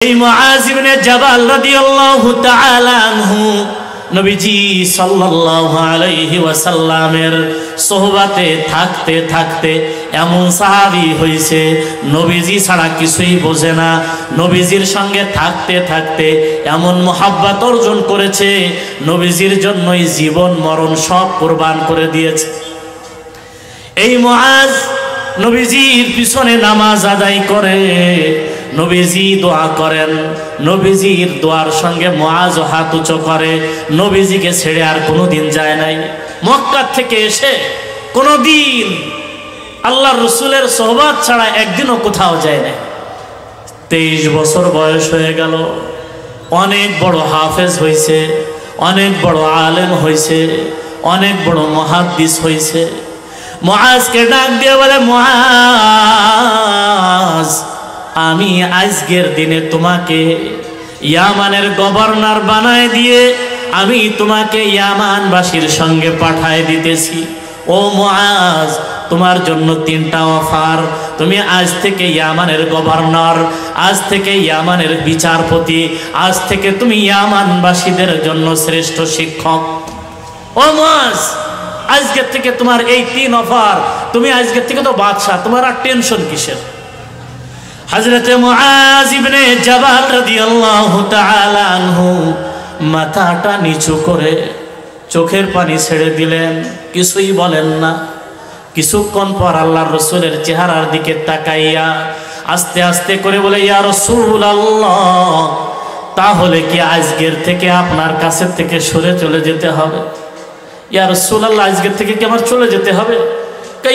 এই মুআজ ইবনে জাবাল রাদিয়াল্লাহু তাআলা আনহু নবীজি সাল্লাল্লাহু আলাইহি ওয়াসাল্লামের সোহবাতে থাকতে থাকতে এমন সাহাবী হইছে নবীজি ছাড়া কিছুই বোঝে না। নবীজির সঙ্গে থাকতে থাকতে এমন মুহাব্বত অর্জন করেছে, নবীজির জন্যই জীবন মরণ সব কুরবান করে দিয়েছে। এই মুআজ নবীজির পিছনে নামাজ আদায় করে, নবীজি দোয়া করেন, নবীজির দোয়ার সঙ্গে মুআজ হাত উঁচু করে, নবীজিকে ছেড়ে আর কোনোদিন যায় নাই। মক্কা থেকে এসে কোনোদিন আল্লাহর রাসূলের সোহবত ছাড়া একদিনও কোথাও যায় নাই। 23 বছর বয়স হয়ে গেল, অনেক বড় হাফেজ হয়েছে, অনেক বড় আলেম হয়েছে, অনেক বড় মুহাদ্দিস হয়েছে। মুআজকে ডাক দিয়ে বলে, মুআজ, আমি আজকের দিনে তোমাকে ইয়ামানের গভর্নর বানায় দিয়ে আমি তোমাকে ইয়ামানবাসীর সঙ্গে পাঠায় দিতেছি। ও মুআজ, তোমার জন্য 3টা অফার। তুমি আজ থেকে ইয়ামানের গভর্নর, আজ থেকে ইয়ামানের বিচারপতি, আজ থেকে তুমি ইয়ামানবাসীদের জন্য শ্রেষ্ঠ শিক্ষক। ও মুআজ, আজকের থেকে তোমার এই 3 অফার, তুমি আজকের থেকে তো বাদশা, তোমার আর টেনশন কিসের? হযরতে মুআজ ইবনে জাবাল রাদিয়াল্লাহু তাআলা আনহু মাথাটা নিচু করে চোখের পানি ছেড়ে দিলেন, কিছুই বলেন না। কিছুক্ষণ পর আল্লাহর রাসূলের চেহারার দিকে তাকাইয়া আস্তে আস্তে করে বলে, ইয়া রাসূলুল্লাহ, তাহলে কি আজকের থেকে আপনার কাছে থেকে সরে চলে যেতে হবে? ইয়া রাসূলুল্লাহ, আজকের থেকে কি আমার চলে যেতে হবে?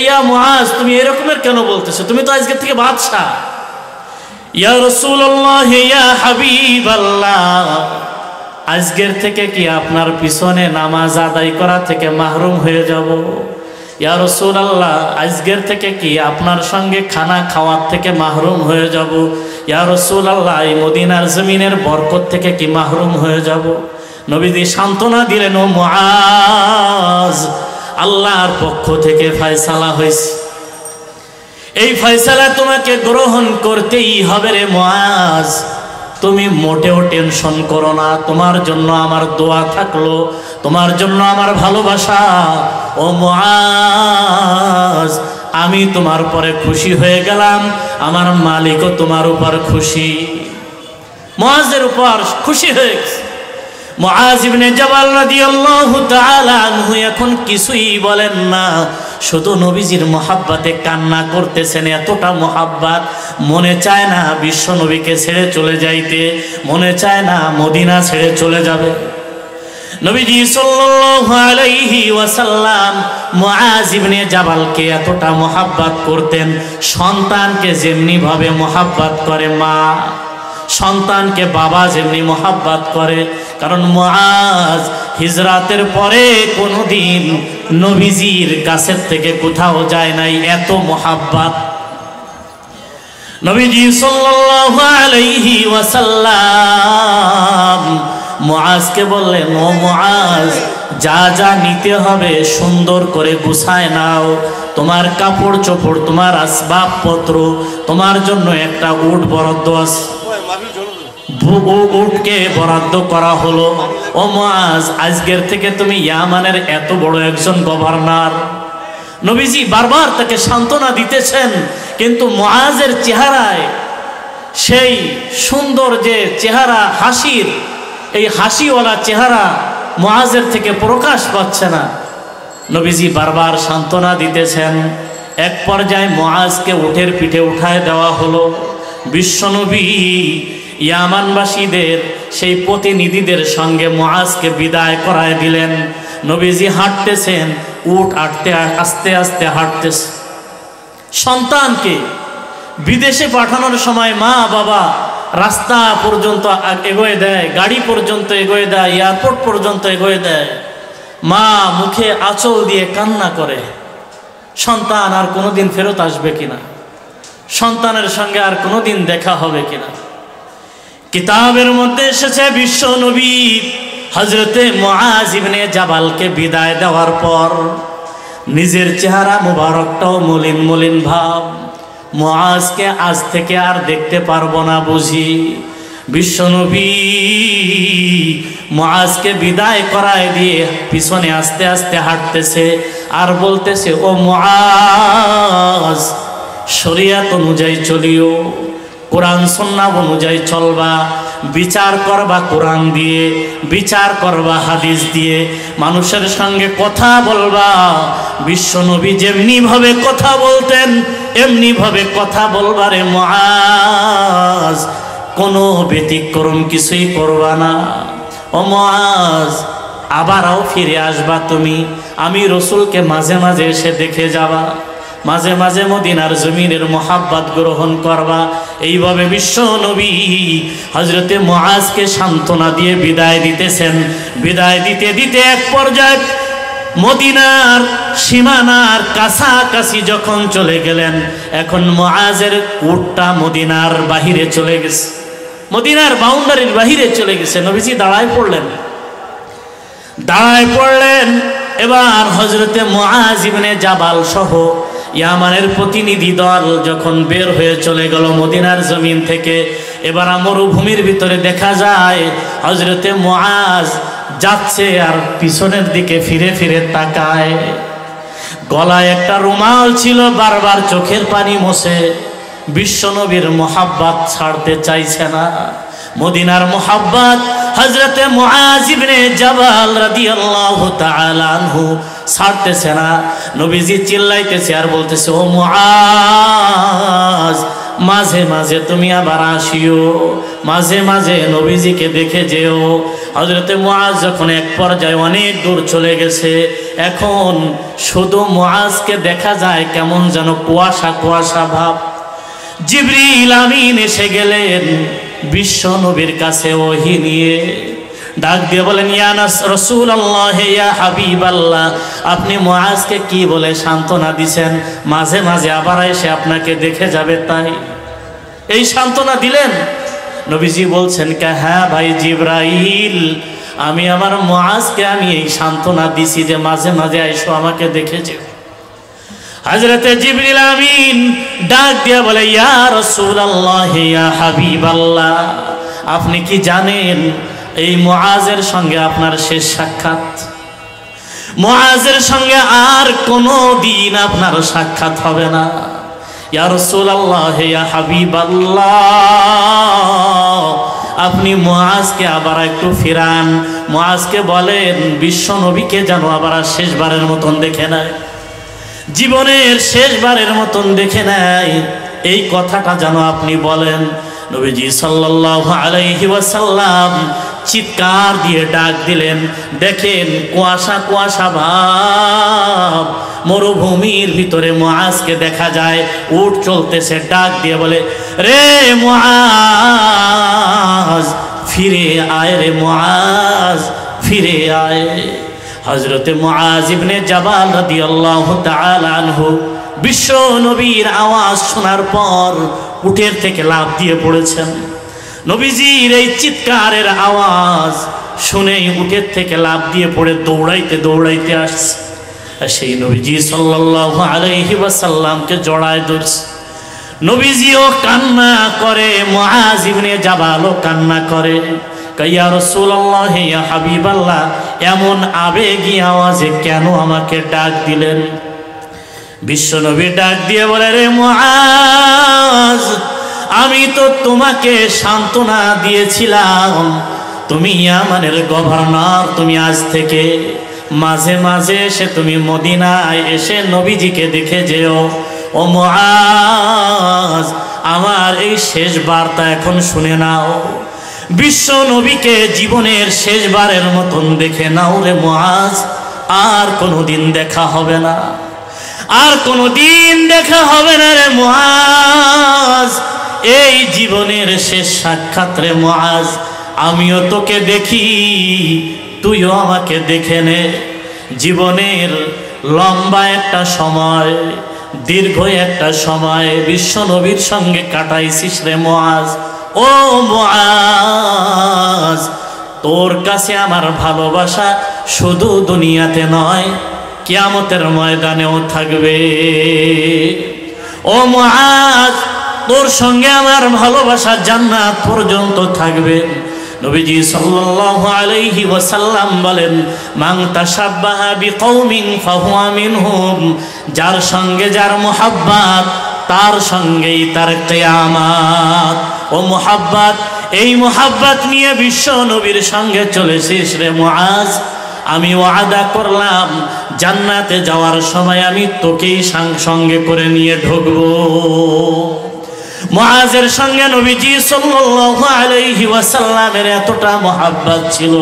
ইয়া মুআজ, তুমি এরকমের কেন বলতেছো? তুমি তো আজকের থেকে বাদশা। ইয়া রাসূলুল্লাহ, ইয়া হাবিবাল্লাহ, আজকের থেকে কি আপনার পিছনে নামাজ আদায় করা থেকে মাহরুম হয়ে যাব? ইয়া রাসূলুল্লাহ, আজকের থেকে কি আপনার সঙ্গে খানা খাওয়ার থেকে মাহরুম হয়ে যাব? ইয়া রাসূলুল্লাহ, এই মদিনার জমিনের বরকত থেকে কি মাহরুম হয়ে যাব? নবীজি সান্ত্বনা দিলেন, ও মুআজ, আল্লাহর পক্ষ থেকে ফয়সালা হয়েছে, এই ফয়সালা তোমাকে গ্রহণ করতেই হবে রে মুআজ। তুমি মোটেও টেনশন করো না, তোমার জন্য আমার দোয়া থাকলো, তোমার জন্য আমার ভালোবাসা। ও মুআজ, আমি তোমার পরে খুশি হয়ে গেলাম, আমার মালিকও তোমার উপর খুশি। মুআজের উপর খুশি হয়ে গেছে। মুআজ ইবনে জাবাল রাদিয়াল্লাহু তাআলা আনহু এখন কিছুই বলেন না, শুধু নবীজির মুহাব্বতে কান্না করতেছেন। এতটা মুহাব্বত, মনে চায় না বিশ্ব নবীকে ছেড়ে চলে যাইতে, মনে চায় না মদিনা ছেড়ে চলে যাবে। নবীজি সাল্লাল্লাহু আলাইহি ওয়াসাল্লাম মুআজ ইবনে জাবালকে এতটা মুহাব্বত করতেন, সন্তানকে যেমনি ভাবে মুহাব্বত করে মা, সন্তানকে বাবা যেমনি মুহাব্বত করে। কারণ মুআজ হিজরাতের পরে কোনোদিন নবীজির কাছের থেকে কোথাও যায় নাই, এত মুহাব্বত। নবীজি সাল্লাল্লাহু আলাইহি ওয়াসাল্লাম মুআজকে বললেন, ও মুআজ, যা যা নিতে হবে সুন্দর করে গুছায় নাও। তোমার কাপড় চোপড়, তোমার আসবাবপত্র, তোমার জন্য একটা উট বরাদ্দ আছে, উটকে বরাদ্দ করা হলো। ও মুআজ, আজকের থেকে তুমি ইয়ামানের এত বড় একজন গভর্নর। নবীজি বারবার তাকে সান্ত্বনা দিতেছেন, কিন্তু মুআজের চেহারায় সেই সুন্দর যে চেহারা, হাসির, এই হাসিওয়ালা চেহারা মুআজের থেকে প্রকাশ পাচ্ছে না। নবীজি বারবার সান্ত্বনা দিতেছেন। এক পর্যায়ে মুআজকে উটের পিঠে উঠায় দেওয়া হলো। বিশ্বনবী ইয়ামানবাসীদের সেই প্রতিনিধিদের সঙ্গে মুআজকে বিদায় করায় দিলেন। নবীজি হাঁটতেছেন, উট আস্তে আস্তে হাঁটতেছে। সন্তানকে বিদেশে পাঠানোর সময় মা বাবা রাস্তা পর্যন্ত এগোয়ে দেয়, গাড়ি পর্যন্ত এগোয়ে দেয়, এয়ারপোর্ট পর্যন্ত এগোয়ে দেয়। মা মুখে আঁচল দিয়ে কান্না করে, সন্তান আর কোনোদিন ফেরত আসবে কিনা, সন্তানের সঙ্গে আর কোনোদিন দেখা হবে কিনা। কিতাবের মধ্যে এসেছে বিশ্ব নবী হযরতে মুআজ ইবনে জাবালকে বিদায় দেওয়ার পর নিজের চেহারা মুবারকটাও মলিন মলিন ভাব। মুআজকে আজ থেকে আর দেখতে পারবো না বুঝি। বিশ্বনবী মুআজকে বিদায় করায় দিয়ে পিছনে আস্তে আস্তে হাঁটতেছে আর বলতেছে, ও মুআজ, শরিয়াত অনুযায়ী চলিও, কোরআন সুন্নাহ অনুযায়ী চলবা, বিচার করবা কোরআন দিয়ে, বিচার করবা হাদিস দিয়ে, মানুষের সঙ্গে কথা বলবা। বিশ্বনবী যেমনি ভাবে কথা বলতেন এমনি ভাবে কথা বলবারে মুআজ, কোনো ব্যতিক্রম কিছুই করবা না। ও মুআজ, আবারও ফিরে আসবা তুমি, আমি রসুলকে মাঝে মাঝে এসে দেখে যাবা, মাঝে মাঝে মদিনার জমিনের মোহাব্বত গ্রহণ করবা। এইভাবে বিশ্ব নবী হযরতে মুআজকে সান্ত্বনা দিয়ে বিদায় দিতেছেন। বিদায় দিতে দিতে এক পর্যায়ে মদিনার সীমানার কাছাকাছি যখন চলে গেলেন, এখন মুআজের উটটা মদিনার বাহিরে চলে গেছে, মদিনার বাউন্ডারির বাহিরে চলে গেছে। নবীজি দাঁড়ায় পড়লেন। এবার হযরতে মুআজ ইবনে জাবাল সহ ইয়ামানের প্রতিনিধি দল যখন বের হয়ে চলে গেল মদিনার জমিন থেকে, এবার মরুভূমির ভিতরে দেখা যায় হযরতে মুআজ যাচ্ছে আর পিছনের দিকে ফিরে ফিরে তাকায়। গলায় একটা রুমাল ছিল, বারবার চোখের পানি মোছে। বিশ্বনবীর মোহাব্বত ছাড়তে চাইছে না, মদিনার মোহাব্বত হযরতে মুআজ ইবনে জাবাল রাদিয়াল্লাহু তাআলা আনহু ছাড়তেছে না। নবীজি চিল্লাইতেছে আর বলতেছে, ও মুআজ, মাঝে মাঝে তুমি আবার আসিও, মাঝে মাঝে নবীজিকে দেখে যেও। হযরতে মুআজ যখন এক পর্যায়ে অনেক দূর চলে গেছে, এখন শুধু মুআজকে দেখা যায় কেমন যেন কুয়াশা কুয়াশা ভাব। জিবরিল আমিন এসে গেলেন বিশ্ব নবীর কাছে ওহী নিয়ে, ডাক দিয়ে বলেন, ইয়া রাসূলুল্লাহ, ইয়া হাবিবাল্লাহ, আপনি মুআজকে কি বলে সান্ত্বনা দিছেন? মাঝে মাঝে আবার এসে আপনাকে দেখে যাবে, তাই এই সান্ত্বনা দিলেন? নবীজি বলছেন, হ্যাঁ ভাই জিবরাইল, আমি আমার মুআজকে আমি এই সান্ত্বনা দিছি যে মাঝে মাঝে এসো আমাকে দেখে যেও। হযরতে জিবরিল আমিন ডাক দিয়ে বলে, ইয়া রাসূলুল্লাহ, ইয়া হাবিবাল্লাহ, আপনি কি জানেন এই মুআজের সঙ্গে আপনার শেষ সাক্ষাৎ? মুআজের সঙ্গে আর কোনো দিন আপনার সাক্ষাৎ হবে না। ইয়া রাসূলুল্লাহ, ইয়া হাবিবাল্লাহ, আপনি মুআজকে আবার একটু ফিরান, মুআজকে বলেন বিশ্ব নবীকে যেন আবার শেষবারের মতন দেখে নেয়, জীবনের শেষবারের মতন দেখে নেয়, এই কথাটা যেন আপনি বলেন। নবীজি সাল্লাল্লাহু আলাইহি ওয়াসাল্লাম চিৎকার দিয়ে ডাক দিলেন। দেখেন কুয়াশা কুয়াশা ভাব, মরুভূমির ভিতরে মুআজকে দেখা যায়, উট চলতেছে। ডাক দিয়ে বলে, রে মুআজ, ফিরে আয় রে মুআজ, ফিরে আয়। হযরতে মুআজ ইবনে জাবাল রাদিয়াল্লাহু তাআলা আনহু বিশ্ব নবীর আওয়াজ শোনার পর উটের থেকে লাফ দিয়ে পড়েছেন। নবীজির এই চিৎকারের আওয়াজ শুনেই উটের থেকে লাফ দিয়ে পড়ে দৌড়াইতে দৌড়াইতে আসছে। সেই নবীজি সাল্লাল্লাহু আলাইহি ওয়াসাল্লামকে জড়ায় ধরছে। নবীজিও কান্না করে, মুআজ ইবনে জাবালও কান্না করে। ইয়া রাসূলুল্লাহ, ইয়া হাবিবাল্লাহ, এমন আবেগী আওয়াজে কেন আমাকে ডাক দিলেন? বিশ্বনবী ডাক দিয়ে বলে, রে মুআজ, আমি তো তোমাকে সান্ত্বনা দিয়েছিলাম, তুমি ইয়ামানের গভর্নর, তুমি আজ থেকে মাঝে মাঝে এসে তুমি মদিনায় এসে নবীজিকে দেখে যেও। ও মুআজ, আমার এই শেষ বার্তা এখন শুনে নাও, বিশ্ব নবীকে জীবনের শেষবারের মতন দেখে নাও রে মুআজ, আর কোনোদিন দেখা হবে না, আর কোনোদিন দেখা হবে না রে মুআজ, এই জীবনের শেষ সাক্ষাৎ রে মুআজ। আমিও তোকে দেখি, তুইও আমাকে দেখে নে। জীবনের লম্বা একটা সময়, দীর্ঘ একটা সময় বিশ্ব নবীর সঙ্গে কাটাইছিস রে মুআজ। ও মুআজ, তোর কাছে আমার ভালোবাসা শুধু দুনিয়াতে নয়, কিয়ামতের ময়দানেও থাকবে। ও মুআজ, তোর সঙ্গে আমার ভালোবাসা জান্নাত পর্যন্ত থাকবে। নবীজি সাল্লাল্লাহু আলাইহি ওয়াসাল্লাম বলেন, মান তাশাব্বাহা বিকওমিন ফাহুয়া মিনহুম, যার সঙ্গে যার মুহাব্বত তার সঙ্গেই তার কিয়ামত। ও মুহাব্বত, এই মুহাব্বত নিয়ে বিশ্ব নবীর সঙ্গে চলেছিস রে মুআজ, আমি ওয়াদা করলাম জান্নাতে যাওয়ার সময় আমি তোকেই সঙ্গে করে নিয়ে ঢুকবো। মুআজের সঙ্গে নবীজি সাল্লাল্লাহু আলাইহি ওয়াসাল্লামের এতটা মুহাব্বত ছিল,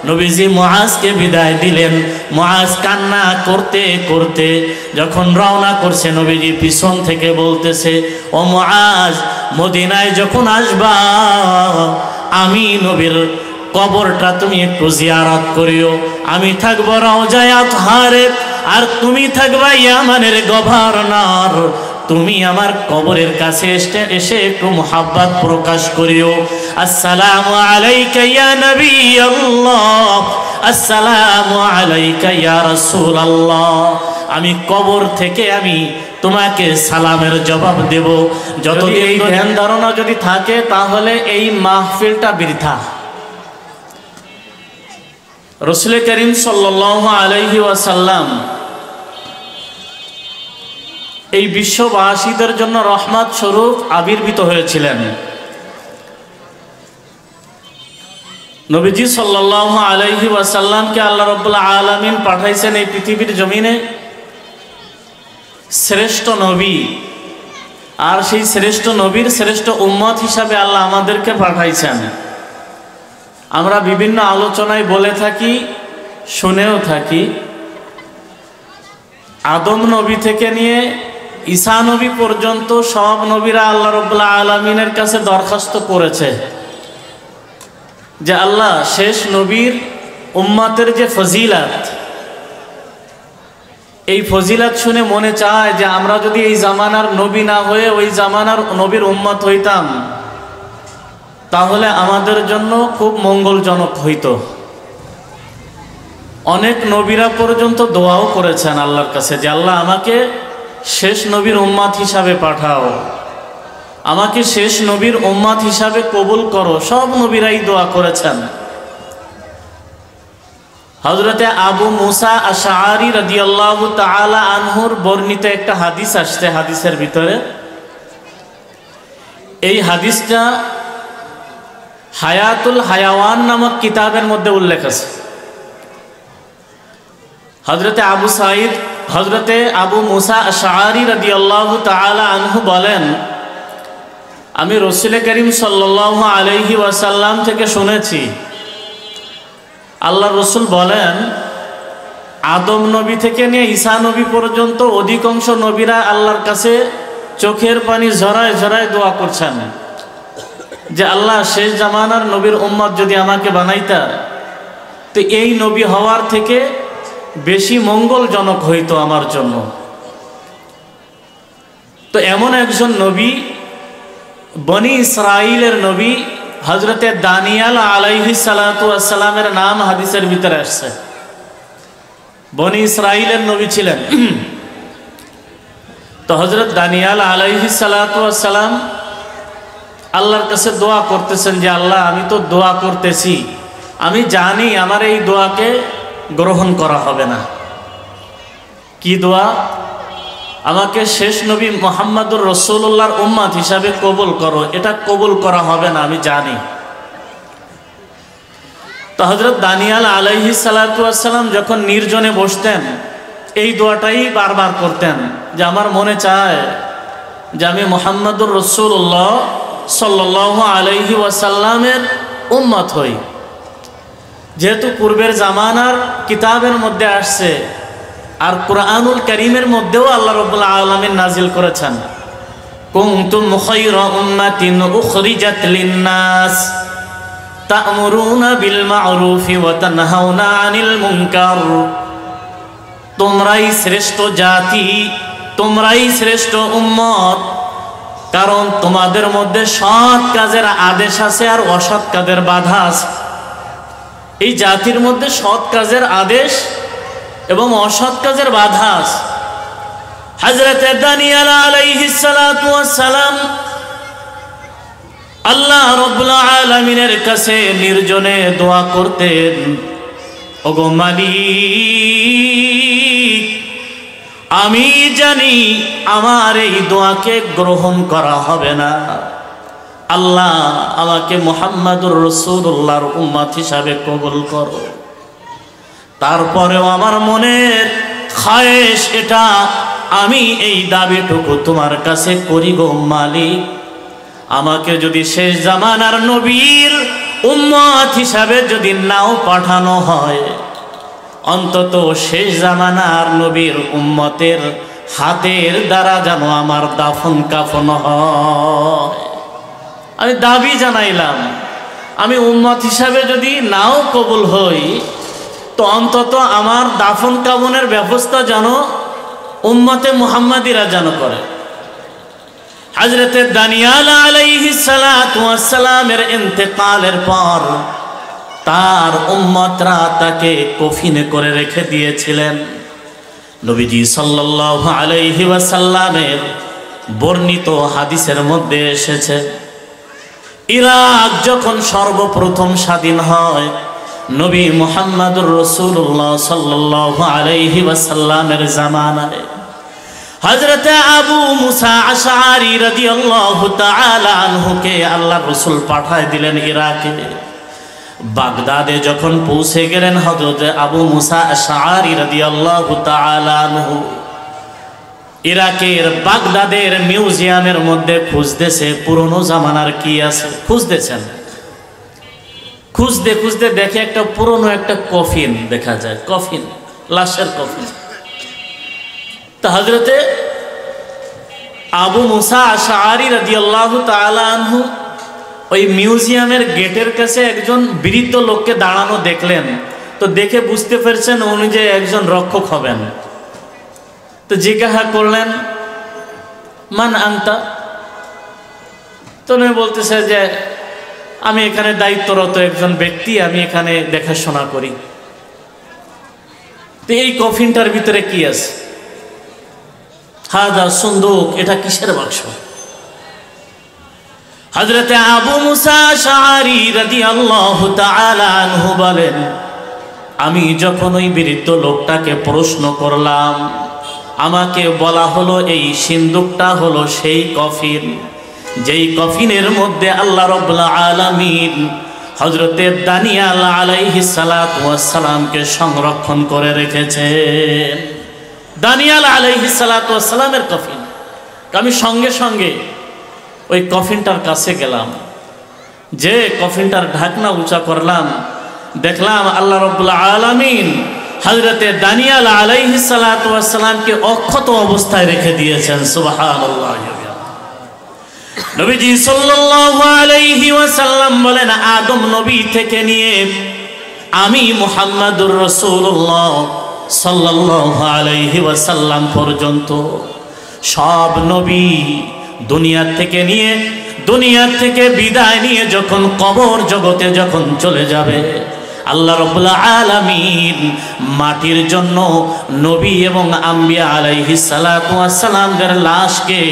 নবীজি মুআজকে বিদায় দিলেন। মুআজ কান্না করতে করতে যখন রওনা করছে, নবীজি পিছন থেকে বলতেছে, ও মুআজ, মদিনায় যখন আসবা আমি নবীর কবরটা তুমি একটু জিয়ারত করিও। আমি থাকবো রওজায়ে আতহারে, আর তুমি থাকবা ইয়ামানের গভর্নর। তুমি আমার কবরের কাছে এসে একটু মুহাব্বত প্রকাশ করিও। আসসালামু আলাইকা ইয়া নবী আল্লাহ, আসসালামু আলাইকা ইয়া রাসূলুল্লাহ। আমি কবর থেকে আমি তোমাকে সালামের জবাব দেব। যদি এই ধ্যান ধারণা যদি থাকে তাহলে এই মাহফিলটা বৃথা। রাসূল করিম সাল্লাল্লাহু আলাইহি ওয়াসাল্লাম এই বিশ্ববাসীদের জন্য রহমত স্বরূপ আবির্ভূত হয়েছিলেন। নবীজি সাল্লাল্লাহু আলাইহি ওয়াসাল্লামকে আল্লাহ রাব্বুল আলামিন পাঠাইছেন এই পৃথিবীর জমিনে শ্রেষ্ঠ নবী, আর সেই শ্রেষ্ঠ নবীর শ্রেষ্ঠ উম্মত হিসাবে আল্লাহ আমাদেরকে পাঠাইছেন। আমরা বিভিন্ন আলোচনায় বলে থাকি, শুনেও থাকি, আদম নবী থেকে নিয়ে ঈসা নবী পর্যন্ত সব নবীরা আল্লাহ রাব্বুল আলামিনের কাছে দরখাস্ত করেছে যে আল্লাহ, শেষ নবীর উম্মতের যে ফজিলাত, এই ফজিলাত শুনে মনে চায় যে আমরা যদি এই জামানার নবী না হয়ে ওই জামানার নবীর উম্মত হইতাম তাহলে আমাদের জন্য খুব মঙ্গলজনক হইত। অনেক নবীরা পর্যন্ত দোয়াও করেছেন আল্লাহর কাছে যে আল্লাহ, আমাকে শেষ নবীর উম্মত হিসাবে পাঠাও, আমাকে শেষ নবীর উম্মত হিসাবে কবুল করো। সব নবীরাই দোয়া করেছেন। হযরতে আবু মুসা আশআরী রাদিয়াল্লাহু তাআলা আনহুর বর্ণিত একটা হাদিস আসছে, হাদিসের ভিতরে এই হাদিসটা হায়াতুল হায়াওয়ান নামক কিতাবের মধ্যে উল্লেখ আছে। হযরতে আবু মুসা আশআরী রাদিয়াল্লাহু তাআলা আনহু বলেন, আমি রাসূল করিম সাল্লাল্লাহু আলাইহি ওয়াসাল্লাম থেকে শুনেছি, আল্লাহ রসুল বলেন, আদম নবী থেকে নিয়ে ঈসা নবী পর্যন্ত অধিকাংশ নবীরা আল্লাহর কাছে চোখের পানি ঝরায় ঝরায় দোয়া করছেন যে আল্লাহ, শেষ জামানার নবীর উম্মত যদি আমাকে বানাইতা তো এই নবী হওয়ার থেকে বেশি মঙ্গলজনক হইতো আমার জন্য। তো এমন একজন নবী, বনি ইসরাইলের নবী হযরতে দানিয়াল আলাইহিস সালাতু ওয়াস সালামের নাম হাদিসের ভিতরে আসছে। বনি ইসরাইলের নবী ছিলেন। তো হযরত দানিয়াল আলাইহিস সালাতু ওয়াস সালাম আল্লাহর কাছে দোয়া করতেছেন যে আল্লাহ, আমি তো দোয়া করতেছি, আমি জানি আমার এই দোয়াকে গ্রহণ করা হবে না। কি দোয়া? আমাকে শেষ নবী মুহাম্মদুর রাসূলুল্লাহর উম্মত হিসাবে কবুল করো, এটা কবুল করা হবে না, আমি জানি। তো হযরত দানিয়াল আলাইহিস সালাতু ওয়াস সালাম যখন নির্জনে বসতেন এই দোয়াটাই বারবার করতেন যে আমার মনে চায় যে আমি মুহাম্মদুর রাসূলুল্লাহ সাল্লাল্লাহু আলাইহি ওয়াসাল্লামের উম্মত হই। যেহেতু পূর্বের জামানার কিতাবের মধ্যে আসছে, আর কুরআনুল কারীমের মধ্যেও আল্লাহ রাব্বুল আলামিন নাজিল করেছেন, কুনতুম খায়রা উম্মাতিন উখরিজাত লিন-নাস তা'মুরুনা বিল মা'রুফি ওয়া তানহাউনা আনিল মুনকার। তোমরাই শ্রেষ্ঠ জাতি, তোমরাই শ্রেষ্ঠ উম্মত, কারণ তোমাদের মধ্যে সৎ কাজের আদেশ আছে আর অসৎ কাজের বাধা আছে। এই জাতির মধ্যে সৎ কাজের আদেশ এবং অসৎ কাজের বাধা আছে। হযরত দানিয়াল আলাইহিস সালাতু ওয়াস সালাম আল্লাহ রাব্বুল আলামিনের কাছে নির্জনে দোয়া করতেন, ওগো মালিক, আমি জানি আমার এই দোয়াকে গ্রহণ করা হবে না, আল্লাহ আমাকে মুহাম্মাদুর রাসূলুল্লাহর উম্মত হিসাবে কবুল করো। তারপরেও আমার মনের খায়েশ এটা, আমি এই দাবিটুকু তোমার কাছে করি গো মালিক, আমাকে যদি শেষ জামানার নবীর উম্মত হিসাবে যদি নাও পাঠানো হয়, অন্তত শেষ জামানার নবীর উম্মতের হাতের দ্বারা যেন আমার দাফন কাফন হয়। আমি দাবি জানাইলাম, আমি উম্মত হিসাবে যদি নাও কবুল হই, তো অন্তত আমার দাফন কাফনের ব্যবস্থা যেন উম্মতে মুহাম্মাদিরা যেন করে। হযরতে দানিয়াল আলাইহিস সালাতু ওয়াস সালামের ইন্তেকালের পর তার উম্মতরা তাকে কফিনে করে রেখে দিয়েছিলেন। নবীজি সাল্লাল্লাহু আলাইহি ওয়াসাল্লামের বর্ণিত হাদিসের মধ্যে এসেছে, ইরাক যখন সর্বপ্রথম স্বাধীন হয়, নবী মুহাম্মদুর রাসূলুল্লাহ সাল্লাল্লাহু আলাইহি ওয়াসাল্লামের জামানায় হযরতে আবু মুসা আশআরী রাদিয়াল্লাহু তাআলা আনহুকে আল্লাহর রাসূল পাঠায় দিলেন ইরাকে। বাগদাদে যখন পৌঁছে গেলেন হযরতে আবু মুসা আশআরী রাদিয়াল্লাহু তাআলা আনহু, ইরাকের বাগদাদের মিউজিয়ামের মধ্যে খুঁজতেছে পুরনো জামানার কি আছে, খুঁজতেছেন। খুঁজতে খুঁজতে দেখে একটা পুরনো একটা কফিন দেখা যায়, কফিন, লাশের কফিন। তা হযরতে আবু মুসা আশআরী রাদিয়াল্লাহু তাআলা আনহু ওই মিউজিয়ামের গেটের কাছে একজন বৃদ্ধ লোককে দাঁড়ানো দেখলেন। তো দেখে বুঝতে পারছেন উনি যে একজন রক্ষক হবেন। তো জিজ্ঞাসা করলেন, মান আনতা? তো উনি বলতেছে যে আমি এখানে দায়িত্বরত একজন ব্যক্তি, আমি এখানে দেখাশোনা করি। তো এই কফিনটার ভিতরে কি আছে? হাদা সুন্দুক, এটা কিসের বাক্স? হযরতে আবু মুসা আশআরী রাদিয়াল্লাহু তাআলা আনহু বলেন, আমি যখন ওই বৃদ্ধ লোকটাকে প্রশ্ন করলাম, আমাকে বলা হলো এই সিন্দুকটা হলো সেই কফিন, যেই কফিনের মধ্যে আল্লাহ রাব্বুল আলামিন হযরতে দানিয়াল আলাইহিস সালাতু ওয়াস সালামকে সংরক্ষণ করে রেখেছেন। দানিয়াল আলাইহিস সালাতু ওয়াস সালামের কফিন। আমি সঙ্গে সঙ্গে ওই কফিনটার কাছে গেলাম, যে কফিনটার ঢাকনা উঁচা করলাম, দেখলাম আল্লাহ রাব্বুল আলামিন হযরতে দানিয়াল আলাইহিস সালাতু ওয়াস সালামকে অক্ষত অবস্থায় রেখে দিয়েছেন। সুবহানাল্লাহ। নবীজি সাল্লাল্লাহু আলাইহি ওয়াসাল্লাম বলেন, আদম নবী থেকে নিয়ে আমি মুহাম্মাদুর রাসূলুল্লাহ সাল্লাল্লাহু আলাইহি ওয়াসাল্লাম পর্যন্ত সব নবী দুনিয়ার থেকে বিদায় নিয়ে যখন কবর জগতে যখন চলে যাবে, আল্লাহ রাব্বুল আলামিন মাটির জন্য নবী এবং আম্বিয়া আলাইহিস সালাতু ওয়াস সালামদের লাশকে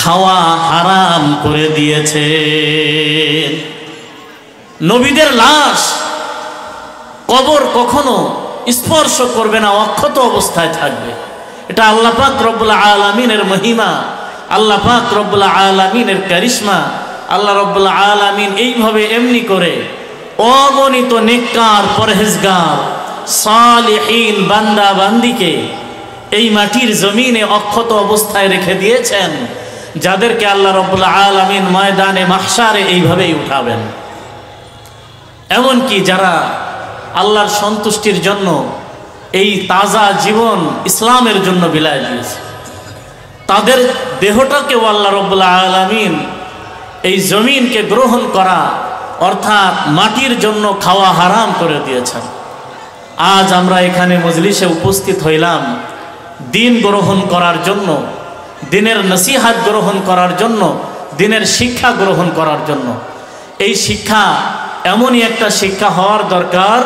খাওয়া হারাম করে দিয়েছে। নবীদের লাশ কবর কখনো স্পর্শ করবে না, অক্ষত অবস্থায় থাকবে। এটা আল্লাহ পাক রব্বুল আলামিনের মহিমা, আল্লাহ পাক রব্বুল আলামিনের কারিশমা। আল্লাহ রব্বুল আলামিন এইভাবে এমনি করে অগণিত নেককার, পরহেজগার, সালিহিন বান্দা বান্দিকে এই মাটির জমিনে অক্ষত অবস্থায় রেখে দিয়েছেন, যাদেরকে আল্লাহ রাব্বুল আলামিন ময়দানে মাহশারে এইভাবেই উঠাবেন। এমনকি যারা আল্লাহর সন্তুষ্টির জন্য এই তাজা জীবন ইসলামের জন্য বিলায় দিয়েছে, তাদের দেহটাকেও আল্লাহ রাব্বুল আলামিন এই জমিনকে গ্রহণ করা অর্থাৎ মাটির জন্য খাওয়া হারাম করে দিয়েছেন। আজ আমরা এখানে মজলিসে উপস্থিত হইলাম দিন গ্রহণ করার জন্য, দিনের নসিহাত গ্রহণ করার জন্য, দিনের শিক্ষা গ্রহণ করার জন্য। এই শিক্ষা এমনই একটা শিক্ষা হওয়ার দরকার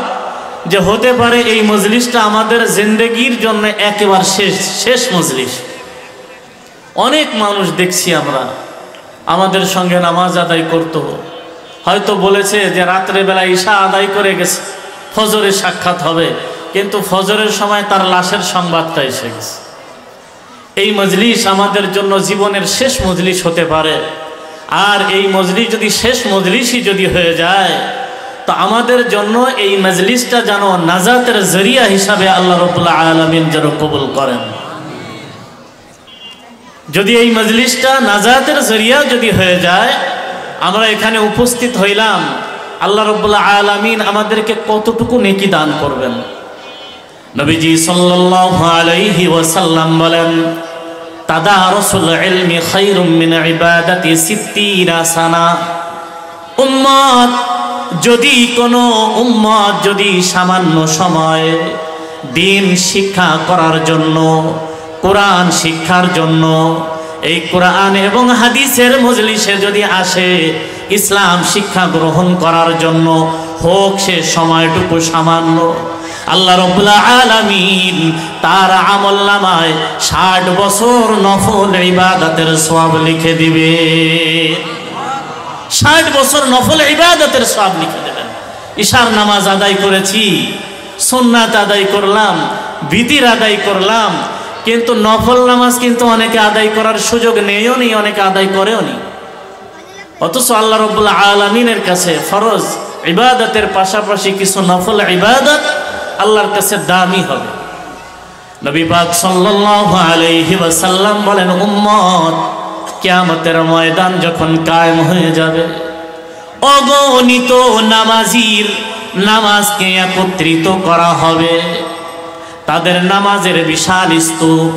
যে হতে পারে এই মজলিসটা আমাদের জিন্দেগির জন্য একেবারে শেষ মজলিস। অনেক মানুষ দেখছি আমরা, আমাদের সঙ্গে নামাজ আদায় করত। হয়তো বলেছে যে রাত্রে বেলা ঈশা আদায় করে গেছে, ফজরের সাক্ষাৎ হবে, কিন্তু ফজরের সময় তার লাশের সংবাদটা এসে গেছে। এই মজলিস আমাদের জন্য জীবনের শেষ মজলিস হতে পারে, আর এই মজলিস যদি শেষ মজলিসই যদি হয়ে যায়, তো আমাদের জন্য এই মজলিসটা যেন নাজাতের জরিয়া হিসাবে আল্লাহ রাব্বুল আলামিন যেন কবুল করেন। যদি এই মজলিসটা নাজাতের জরিয়া যদি হয়ে যায়, আমরা এখানে উপস্থিত হইলাম, আল্লাহ রাব্বুল আলামিন আমাদেরকে কতটুকু নেকি দান করবেন। নবীজি সাল্লাল্লাহু আলাইহি ওয়াসাল্লাম বলেন, তাদারুসুল ইলমি খায়রুম মিন ইবাদাতি 60 সানা। উম্মত যদি কোনো উম্মত যদি সামান্য সময় দিন শিক্ষা করার জন্য, কোরআন শিক্ষার জন্য, এই কোরআন এবং হাদিসের মজলিসে যদি আসে, ইসলাম শিক্ষা গ্রহণ করার জন্য, হোক সে সময়টুকু সামান্য, আল্লাহ রাব্বুল আলামিন তার আমলনামায় 60 বছর নফল ইবাদতের সওয়াব লিখে দিবে। 60 বছর নফল ইবাদতের সওয়াব লিখে দেবেন। ঈশার নামাজ আদায় করেছি, সুন্নাত আদায় করলাম, বিতির আদায় করলাম, কিন্তু নফল নামাজ কিন্তু অনেকে আদায় করার সুযোগ নেইও নি, অনেকে আদায় করেও নি। অথচ আল্লাহ রাব্বুল আলামিনের কাছে ফরজ ইবাদতের পাশাপাশি কিছু নফল ইবাদত আল্লাহর কাছে দামি হবে। নবী পাক সাল্লাল্লাহু আলাইহি ওয়াসাল্লাম বলেন, উম্মত কিয়ামতের ময়দান যখন কায়েম হয়ে যাবে, অগণিত নামাজীর নামাজকে একত্রিত করা হবে, তাদের নামাজের বিশাল স্তূপ,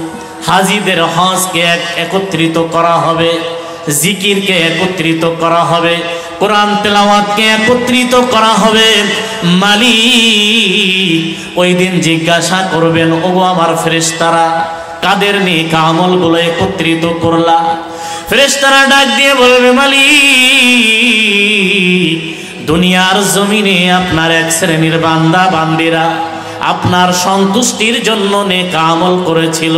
হাজিদের হজকে একত্রিত করা হবে, জিকিরকে একত্রিত করা হবে, কোরআন তেলাওয়াতকে একত্রিত করা হবে। মালিক ওই দিন জিজ্ঞাসা করবেন, ওগো আমার ফেরেশতারা, কাদের নেক আমলগুলো একত্রিত করলা? ফেরেশতারা ডাক দিয়ে বলবে, মালিক দুনিয়ার জমিনে আপনার এক শ্রেণীর বান্দা বান্দিরা আপনার সন্তুষ্টির জন্য নেক আমল করেছিল,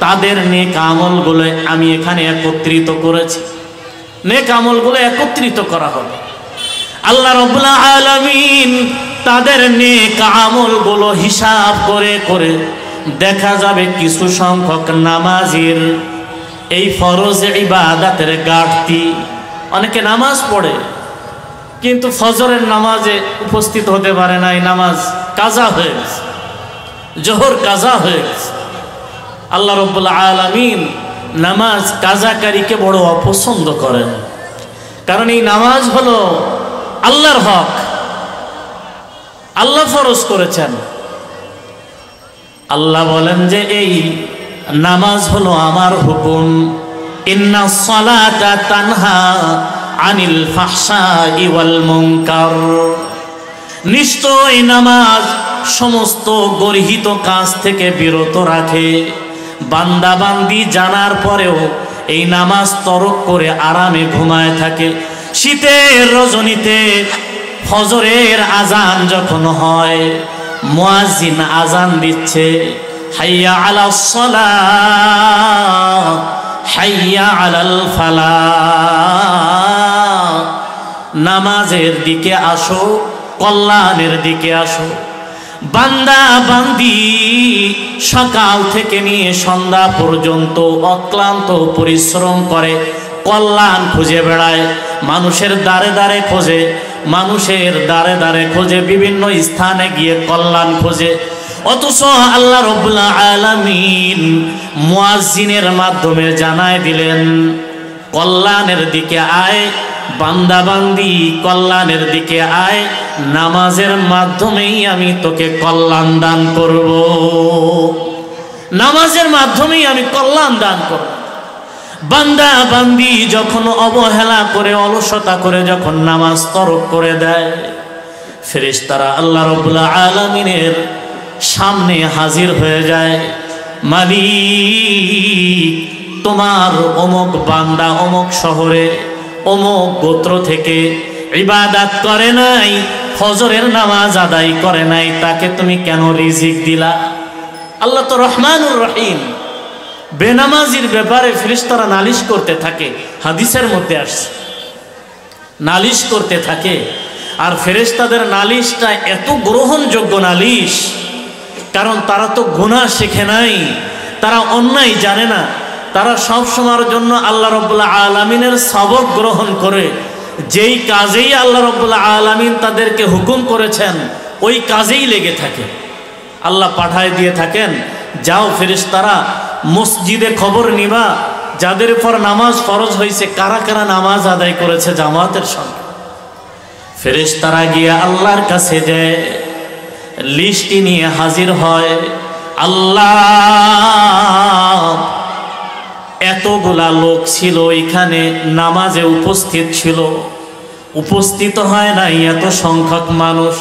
তাদের নেক আমলগুলো আমি এখানে একত্রিত করেছি। নেক আমলগুলো একত্রিত করা হবে। আল্লাহ রাব্বুল আলামিন তাদের নেক আমলগুলো হিসাব করে করে দেখা যাবে কিছু সংখ্যক নামাজীর এই ফরজ ইবাদতের ঘাটতি। অনেকে নামাজ পড়ে কিন্তু ফজরের নামাজে উপস্থিত হতে পারে নাই, নামাজ কাজা হয়ে গেছে, জোহর কাজা হয়ে গেছে। আল্লাহ রাব্বুল আলামিন নামাজ কাজাকারীকে বড় অপছন্দ করেন, কারণ এই নামাজ হলো আল্লাহর হক, আল্লাহ ফরজ করেছেন। আল্লাহ বলেন যে এই নামাজ হলো আমার হুকুম, ইন্নাস সালাতা তানহা আনিল ফাহশাই ওয়াল মুনকার। নিশ্চয় নামাজ সমস্ত গর্হিত কাজ থেকে বিরত রাখে। বান্দা বান্দি জানার পরেও এই নামাজ তরক করে আরামে ঘুমায় থাকে। শীতের রজনীতে ফজরের আজান যখন হয়, মুয়াজ্জিন আজান দিচ্ছে, হাইয়া আলাস সালাহ হাইয়া আলাল ফালাহ, নামাজের দিকে আসো, কল্যাণের দিকে আসো। বান্দা বান্দি সকাল থেকে নিয়ে সন্ধ্যা পর্যন্ত অক্লান্ত পরিশ্রম করে, কল্যাণ খুঁজে বেড়ায়, মানুষের দ্বারে দ্বারে খোঁজে, মানুষের দ্বারে দ্বারে খোঁজে, বিভিন্ন স্থানে গিয়ে কল্যাণ খোঁজে। অথচ আল্লাহ রাব্বুল আলামিন মুয়াজ্জিনের মাধ্যমে জানায় দিলেন, কল্যাণের দিকে আয় বান্দা বান্দি, কল্যাণের দিকে আয়, নামাজের মাধ্যমেই আমি তোকে কল্যাণ দান করব, নামাজের মাধ্যমেই আমি কল্যাণ দান করব। বান্দা বান্দি যখন অবহেলা করে, অলসতা করে যখন নামাজ তরক করে দেয়, ফেরেশতারা আল্লাহ রাব্বুল আলামিনের সামনে হাজির হয়ে যায়। মালিক তোমার অমুক বান্দা অমুক শহরে অমুক গোত্র থেকে ইবাদত করে নাই, ফজরের নামাজ আদায় করে নাই, তাকে তুমি কেন রিজিক দিলা? আল্লাহ তো রহমানুর রহিম, বেনামাজির ব্যাপারে ফেরেশতারা নালিশ করতে থাকে, হাদিসের মধ্যে আসছে নালিশ করতে থাকে। আর ফেরেশতাদের নালিশটা এত গ্রহণযোগ্য নালিশ, কারণ তারা তো গুনাহ শেখে নাই, তারা অন্যায় জানে না, তারা সব সময়ের জন্য আল্লাহ রাব্বুল আলামিনের সবক গ্রহণ করে যেই কাজেই আল্লাহ রাব্বুল আলামিন তাদেরকে হুকুম করেছেন ওই কাজেই লেগে থাকে। আল্লাহ পাঠায় দিয়ে থাকেন, যাও ফেরেশতারা মসজিদে খবর নিবা যাদের উপর নামাজ ফরজ হয়েছে কারা কারা নামাজ আদায় করেছে জামাতের সঙ্গে। ফেরেশতারা গিয়ে আল্লাহর কাছে যায়, লিস্টটি নিয়ে হাজির হয়, আল্লাহ এতগুলা লোক ছিল এখানে নামাজে উপস্থিত ছিল, উপস্থিত হয় নাই এত সংখ্যক মানুষ।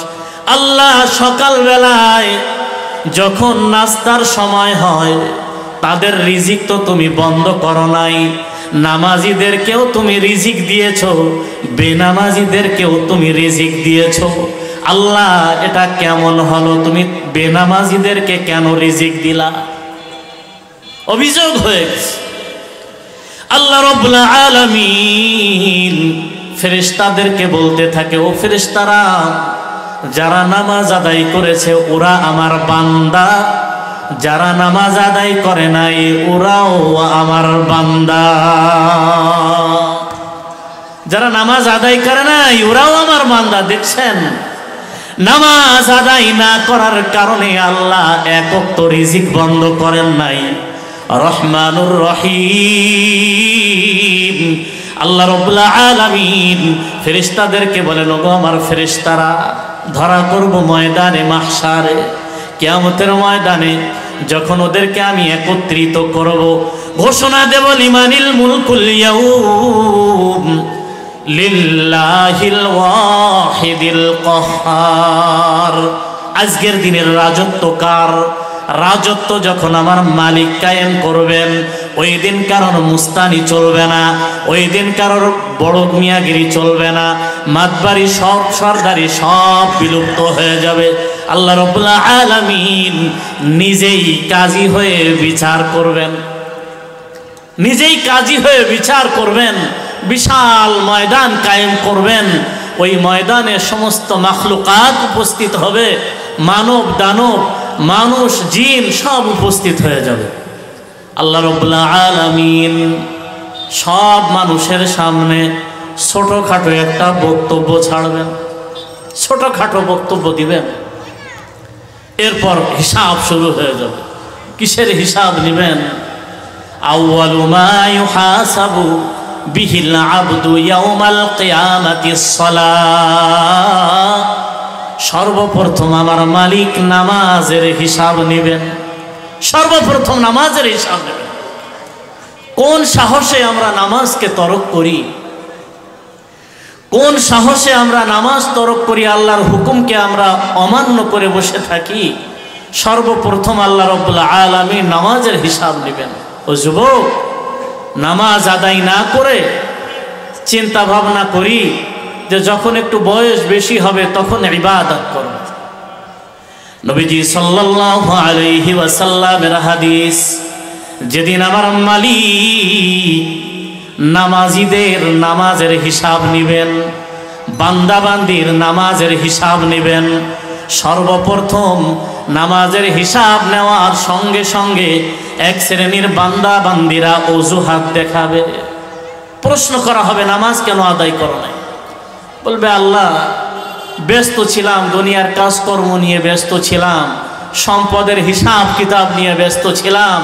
আল্লাহ সকালবেলায় যখন নাস্তার সময় হয় তাদের রিজিক তো তুমি বন্ধ করো নাই, নামাজিদেরকেও তুমি রিজিক দিয়েছো, বেনামাজিদেরকেও তুমি রিজিক দিয়েছো। আল্লাহ এটা কেমন হলো, তুমি বেনামাজিদেরকে কেন রিজিক দিলা? অভিযোগ হয়ে গেছে। আল্লাহ রাব্বুল আলামিন ফেরেশতাদেরকে বলতে থাকে, ও ফেরেশতারা, যারা নামাজ আদায় করেছে ওরা আমার বান্দা, যারা নামাজ আদায় করে নাই ওরাও আমার বান্দা, যারা নামাজ আদায় করে নাই ওরাও আমার বান্দা। দেখছেন, নামাজ আদায় না করার কারণে আল্লাহ এক ওয়াক্ত রিজিক বন্ধ করেন নাই। রহমানুর রহিম আল্লাহ রাব্বুল আলামিন ফেরেশতাদেরকে বলেন, ওগো আমার ফেরেশতারা, ধরা করব ময়দানে মাহশারে, কিয়ামতের ময়দানে যখন ওদেরকে আমি একত্রিত করব, ঘোষণা দেব লিমানিল মুলকুল ইয়াউম লিল্লাহিল ওয়াহিদিল কাহ্হার। আজকের দিনের রাজত্ব কার? রাজত্ব যখন আমার মালিক কায়েম করবেন ওই দিন কারোর মুস্তানি চলবে না, ওই দিন কারোর বড় মিয়াগিরি চলবে না, মাতবাড়ি সব সরদারি সব বিলুপ্ত হয়ে যাবে। আল্লাহ রাব্বুল আলামিন নিজেই কাজী হয়ে বিচার করবেন, নিজেই কাজী হয়ে বিচার করবেন, বিশাল ময়দান কায়েম করবেন। ওই ময়দানে সমস্ত মাখলুকাত উপস্থিত হবে, মানব দানব মানুষ জিন সব উপস্থিত হয়ে যাবে। আল্লাহ রাব্বুল আলামিন সব মানুষের সামনে ছোটখাটো একটা বক্তব্য ছাড়বেন, ছোটখাটো বক্তব্য দিবেন, এরপর হিসাব শুরু হয়ে যাবে। কিসের হিসাব নেবেন? আউয়ালু মা ইউহাসাবু বিহিল আবদু ইয়াউমাল কিয়ামাতিস সালাহ। সর্বপ্রথম আমার মালিক নামাজের হিসাব নেবেন, সর্বপ্রথম নামাজের হিসাব নেবেন। কোন সাহসে আমরা নামাজকে তরক করি, কোন সাহসে আমরা নামাজ তরক করি, আল্লাহর হুকুমকে আমরা অমান্য করে বসে থাকি। সর্বপ্রথম আল্লাহ রাব্বুল আলামিন নামাজের হিসাব নেবেন। ও যুবক, নামাজ আদায় না করে চিন্তা ভাবনা করি যে যখন একটু বয়স বেশি হবে তখন ইবাদত করব। নবীজি সাল্লাল্লাহু আলাইহি ওয়াসাল্লামের হাদিস, যেদিন আমার মালিক নামাজিদের নামাজের হিসাব নেবেন, বান্দাবান্দির নামাজের হিসাব নেবেন, সর্বপ্রথম নামাজের হিসাব নেওয়ার সঙ্গে সঙ্গে এক শ্রেণীর বান্দাবান্দিরা অজুহাত দেখাবে। প্রশ্ন করা হবে, নামাজ কেন আদায় করো নাই? বলবে, আল্লাহ ব্যস্ত ছিলাম, দুনিয়ার কাজকর্ম নিয়ে ব্যস্ত ছিলাম, সম্পদের হিসাব কিতাব নিয়ে ব্যস্ত ছিলাম।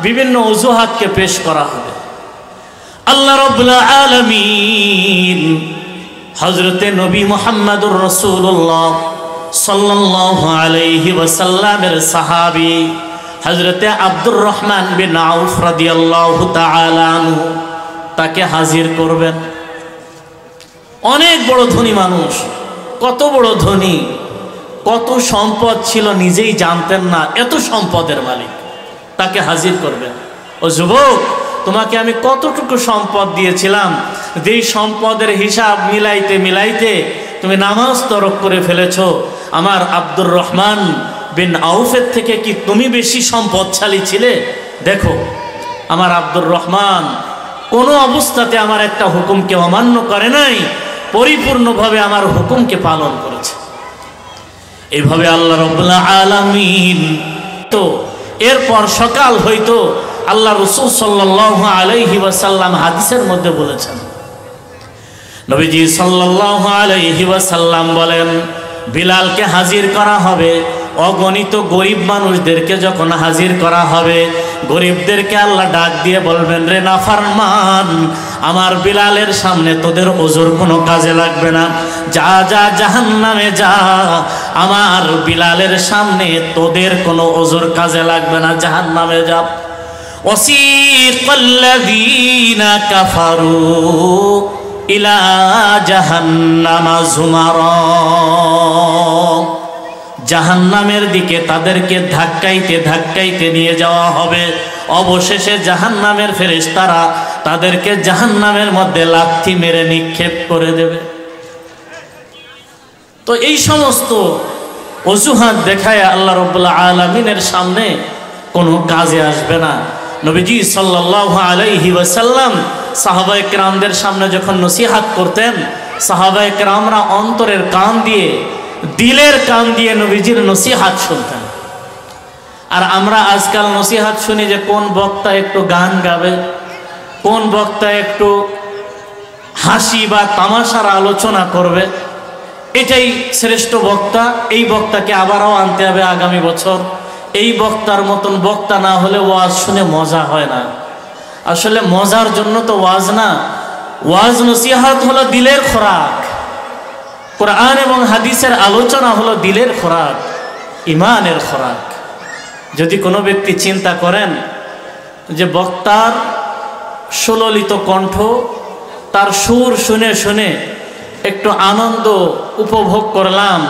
বিভিন্ন অজুহাতকে পেশ করা হবে। আল্লাহ রাব্বুল আলামিন হযরতে নবী মুহাম্মদুর রাসূলুল্লাহ সাল্লাল্লাহু আলাইহি ওয়াসাল্লামের সাহাবী হযরতে আব্দুর রহমান বিন আউফ রাদিয়াল্লাহু তাআলা আনহু তাকে হাজির করবেন। অনেক বড় ধনী মানুষ, কত বড় ধনী, কত সম্পদ ছিল নিজেই জানতেন না, এত সম্পদের মালিক। তাকে হাজির করবেন। ও যুবক, তোমাকে আমি কতটুকু সম্পদ দিয়েছিলাম, যেই সম্পদের হিসাব মিলাইতে মিলাইতে তুমি নামাজ তরক করে ফেলেছ। আমার আব্দুর রহমান বিন আউফের থেকে কি তুমি বেশি সম্পদশালী ছিলে? দেখো আমার আব্দুর রহমান কোনো অবস্থাতে আমার একটা হুকুমকে অমান্য করে নাই, পরিপূর্ণভাবে আমার হুকুমকে পালন করেছে। এইভাবে আল্লাহ রাব্বুল আলামিন তো এরপর সকাল হইতো আল্লাহ রাসূল সাল্লাল্লাহু আলাইহি ওয়াসাল্লাম হাদিসের মধ্যে বলেছেন, নবীজি সাল্লাল্লাহু আলাইহি ওয়াসাল্লাম বলেন, বিলালকে হাজির করা হবে। অগণিত গরিব মানুষদেরকে যখন হাজির করা হবে, গরিবদেরকে আল্লাহ ডাক দিয়ে বলবেন, রে নাফরমান, আমার বিলালের সামনে তোদের ওজর কোনো কাজে লাগবে না, যা যা জাহান্নামে যা, আমার বিলালের সামনে তোদের কোনো ওজর কাজে লাগবে না, জাহান্নামে যা। ওয়াসিকাল্লাযীনা কাফারু ইলা জাহান্নামা যুমারা, জাহান্নামের দিকে তাদেরকে ধাক্কাইতে ধাক্কাইতে নিয়ে যাওয়া হবে। অবশেষে জাহান্নামের ফেরেশতারা তাদেরকে জাহান্নামের মধ্যে লাথি মেরে নিক্ষেপ করে দেবে। তো এই সমস্ত অজুহাত দেখায় আল্লাহ রাব্বুল আলামিনের সামনে কোনো কাজে আসবে না। নবীজি সাল্লাল্লাহু আলাইহি ওয়াসাল্লাম সাহাবায়ে কেরামদের সামনে যখন নসিহত করতেন, সাহাবায়ে কেরামরা অন্তরের কান দিয়ে, দিলের কান দিয়ে নবীজির নসিহত শুনতেন। আর আমরা আজকাল নসিহত শুনি যে কোন বক্তা একটু গান গাবে, কোন বক্তা একটু হাসি বা তামাশার আলোচনা করবে, এটাই শ্রেষ্ঠ বক্তা, এই বক্তাকে আবারও আনতে হবে আগামী বছর। এই বক্তার মতন বক্তা না হলে ওয়াজ শুনে মজা হয় না। আসলে মজার জন্য তো ওয়াজ না, ওয়াজ নসিহত হলো দিলের খোরাক। কোরআন এবং হাদিসের আলোচনা হলো দিলের খোরাক, ইমানের খোরাক। যদি কোনো ব্যক্তি চিন্তা করেন যে বক্তার সুললিত কণ্ঠ, তার সুর শুনে শুনে একটু আনন্দ উপভোগ করলাম,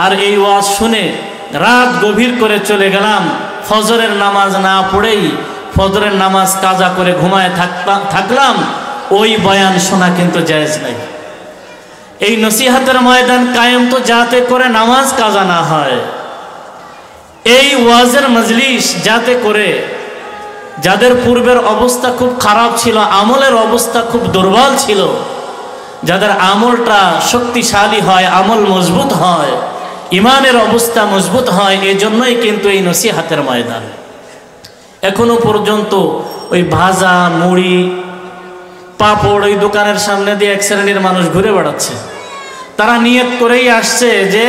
আর এই ওয়াজ শুনে রাত গভীর করে চলে গেলাম, ফজরের নামাজ না পড়েই ফজরের নামাজ কাজা করে ঘুমায় থাকলাম, ওই বয়ান শোনা কিন্তু জায়েজ নাই। এই নসিহতের ময়দান কায়েম তো যাতে করে নামাজ কাজা না হয়, এই ওয়াজের মজলিস যাতে করে যাদের পূর্বের অবস্থা খুব খারাপ ছিল, আমলের অবস্থা খুব দুর্বল ছিল, যাদের আমলটা শক্তিশালী হয়, আমল মজবুত হয়, ইমানের অবস্থা মজবুত হয়, এই জন্যই কিন্তু এই নসিহতের ময়দান। এখনো পর্যন্ত ওই ভাজা মুড়ি পাপড় ওই দোকানের সামনে দিয়ে এক শ্রেণীর মানুষ ঘুরে বেড়াচ্ছে। তারা নিয়ত করেই আসছে যে